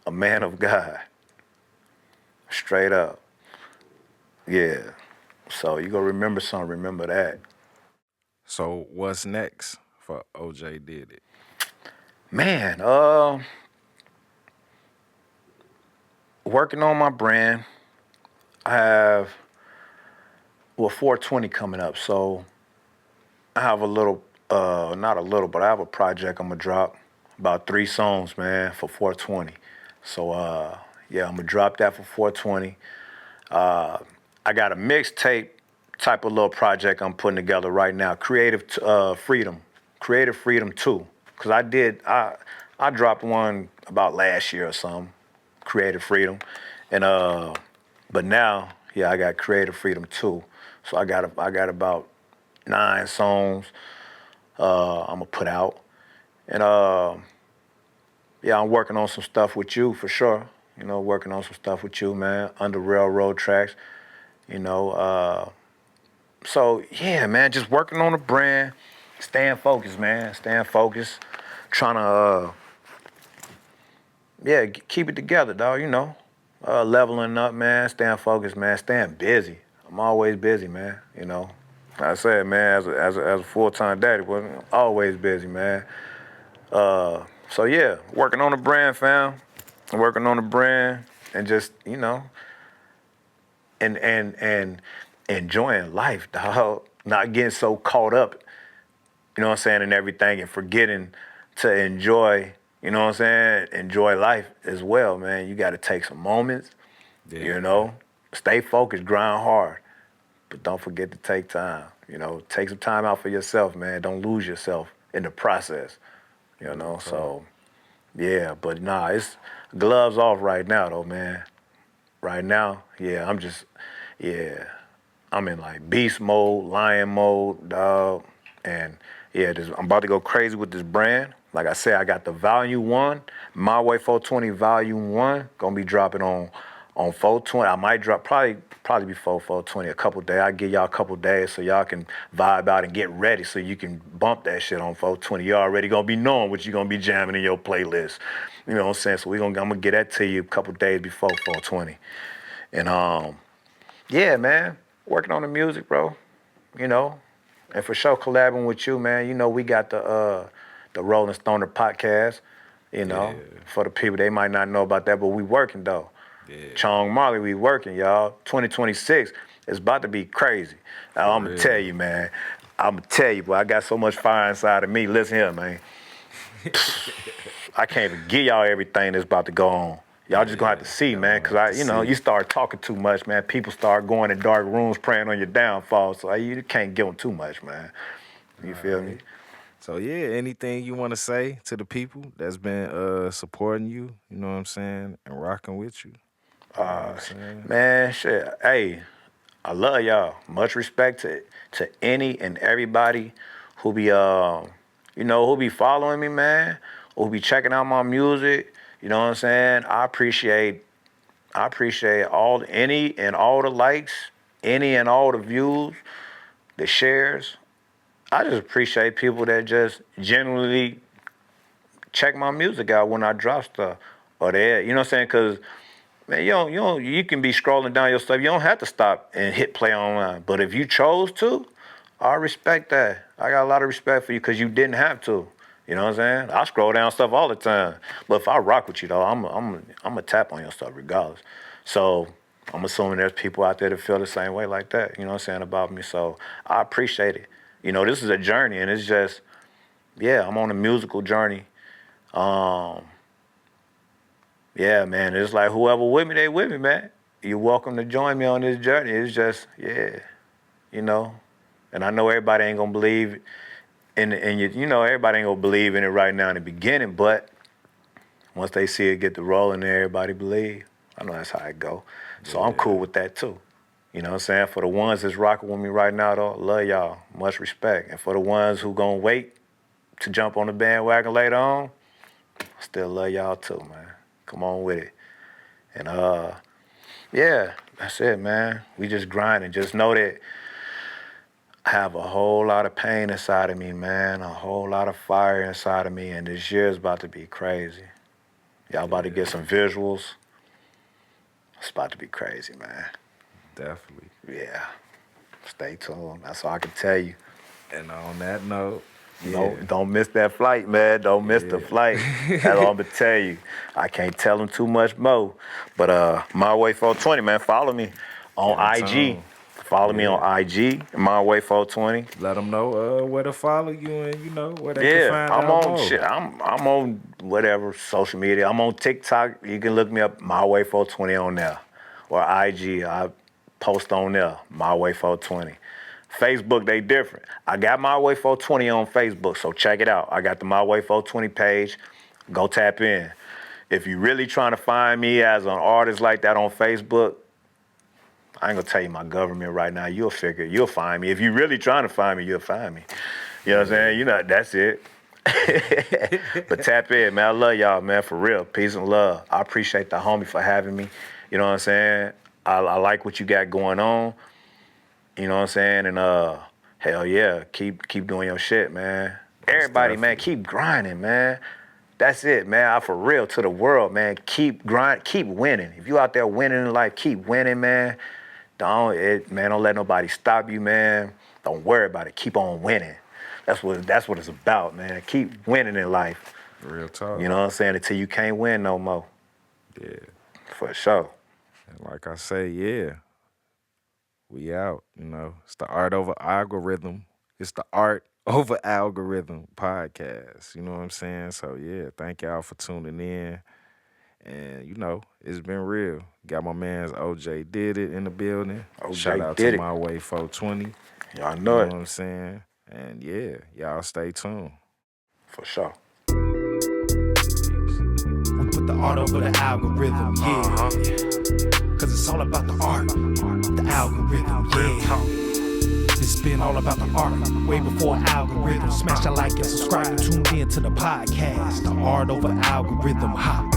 a man of God. Straight up. Yeah. So you gonna remember something, remember that. So what's next for OJ Did It? Man, working on my brand. I have 420 coming up, so I have a little, not a little, but I have a project I'm gonna drop about 3 songs, man, for 420. So yeah, I'm gonna drop that for 420. I got a mixtape type of little project I'm putting together right now. Creative Freedom 2. Cause I dropped one about last year or something, Creative Freedom, and but now, yeah, I got Creative Freedom 2. So I got about 9 songs I'm gonna put out, and yeah, I'm working on some stuff with you for sure. Working on some stuff with you, man, under railroad tracks. You know, so yeah, man, just working on the brand, staying focused, man, staying focused, trying to, keep it together, dog. You know, leveling up, man. Staying focused, man. Staying busy. I'm always busy, man. You know, like I said, man, as a full-time daddy, was always busy, man. So yeah, working on the brand, fam. Working on the brand, and just and enjoying life, dog. Not getting so caught up, you know what I'm saying, in everything, and forgetting to enjoy, you know what I'm saying, enjoy life as well, man. You got to take some moments, you know, stay focused, grind hard, but don't forget to take time. You know, take some time out for yourself, man. Don't lose yourself in the process, you know. So, yeah, but nah, it's gloves off right now, though, man. Right now, yeah, I'm in like beast mode, lion mode, dog. And yeah, I'm about to go crazy with this brand. Like I said, I got the Volume 1, My Way 420 Volume 1, gonna be dropping on 420. I might drop probably before 420, a couple days. I give y'all a couple days so y'all can vibe out and get ready so you can bump that shit on 420. You already gonna be knowing what you're gonna be jamming in your playlist. You know what I'm saying? So I'm gonna get that to you a couple days before 420. And yeah, man, working on the music, bro. You know, and for sure collabing with you, man. You know, we got the Rolling Stoner podcast. You know, for the people, they might not know about that, but we working though. Chong Marley, we working, y'all. 2026 is about to be crazy. Now, I'm gonna tell you, man. I'm gonna tell you, boy. I got so much fire inside of me. Listen here, man. I can't even give y'all everything that's about to go on. Y'all just gonna have to see, man, because you start talking too much, man. People start going in dark rooms praying on your downfall, so you can't give them too much, man. You feel me? So yeah, anything you want to say to the people that's been supporting you, you know what I'm saying, and rocking with you? You know what I'm saying? Man, shit. Hey, I love y'all. Much respect to any and everybody who be who be following me, man, who be checking out my music. You know what I'm saying? I appreciate any and all the likes, any and all the views, the shares. I just appreciate people that just genuinely check my music out when I drop stuff. Or they, you know what I'm saying? Cause man, you can be scrolling down your stuff. You don't have to stop and hit play online. But if you chose to, I respect that. I got a lot of respect for you because you didn't have to. You know what I'm saying? I scroll down stuff all the time. But if I rock with you though, I'm a tap on your stuff regardless. So I'm assuming there's people out there that feel the same way like that. You know what I'm saying about me. So I appreciate it. You know, this is a journey, and it's just, yeah, I'm on a musical journey. Yeah, man, it's like whoever with me, they with me, man. You're welcome to join me on this journey. It's just, yeah, you know. And I know everybody ain't gonna believe everybody ain't gonna believe in it right now in the beginning, but once they see it get the rolling, everybody believe. I know that's how it go. So I'm cool with that too. You know what I'm saying? For the ones that's rocking with me right now, though, love y'all. Much respect. And for the ones who gonna wait to jump on the bandwagon later on, still love y'all too, man. Come on with it. And yeah, that's it, man. We just grinding. Just know that I have a whole lot of pain inside of me, man. A whole lot of fire inside of me, and this year is about to be crazy. Y'all about to get some visuals. It's about to be crazy, man. Definitely. Yeah. Stay tuned. That's all I can tell you. And on that note, Don't miss that flight, man. Don't miss the flight. That's all I'm gonna tell you. I can't tell them too much more. But My Way 420, man. Follow me on IG. Follow me on IG, My Way 420. Let them know where to follow you and where they can find I'm out on more. shit. I'm on whatever social media. I'm on TikTok. You can look me up, My Way 420 on there, or IG. I post on there, My Way 420. Facebook, they different. I got My Way 420 on Facebook, so check it out. I got the My Way 420 page. Go tap in. If you really trying to find me as an artist like that on Facebook, I ain't gonna tell you my government right now. You'll find me. If you really trying to find me, you'll find me. You know what I'm saying? You know, that's it. But tap in, man. I love y'all, man, for real. Peace and love. I appreciate the homie for having me. You know what I'm saying? I like what you got going on. You know what I'm saying? And hell yeah, keep doing your shit, man. Everybody, man, keep grinding, man. That's it, man. I for real to the world, man. Keep keep winning. If you out there winning in life, keep winning, man. Don't let nobody stop you, man. Don't worry about it. Keep on winning. That's what it's about, man. Keep winning in life. Real talk. You know what I'm saying? Until you can't win no more. Yeah. For sure. And like I say, yeah. We out, you know. It's the Art Over Algorithm. It's the Art Over Algorithm podcast. You know what I'm saying? So yeah, thank y'all for tuning in. And you know, it's been real. Got my man's OJ Did It in the building. OJ Shout out Did to It. My Way 420. Y'all You know know it. what I'm saying? And yeah, y'all stay tuned. For sure. We put the art over the algorithm, yeah. Cause it's all about the art, the algorithm, yeah. It's been all about the art, way before algorithm. Smash the like and subscribe and tune in to the podcast. The art over algorithm, ha.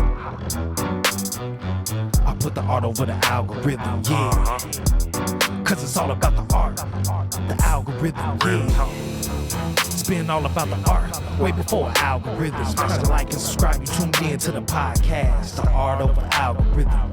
I put the art over the algorithm, yeah. Cause it's all about the art, the algorithm, yeah. It's been all about the art, way before algorithms. Smash the like and subscribe, you tune in to the podcast. The art over algorithm,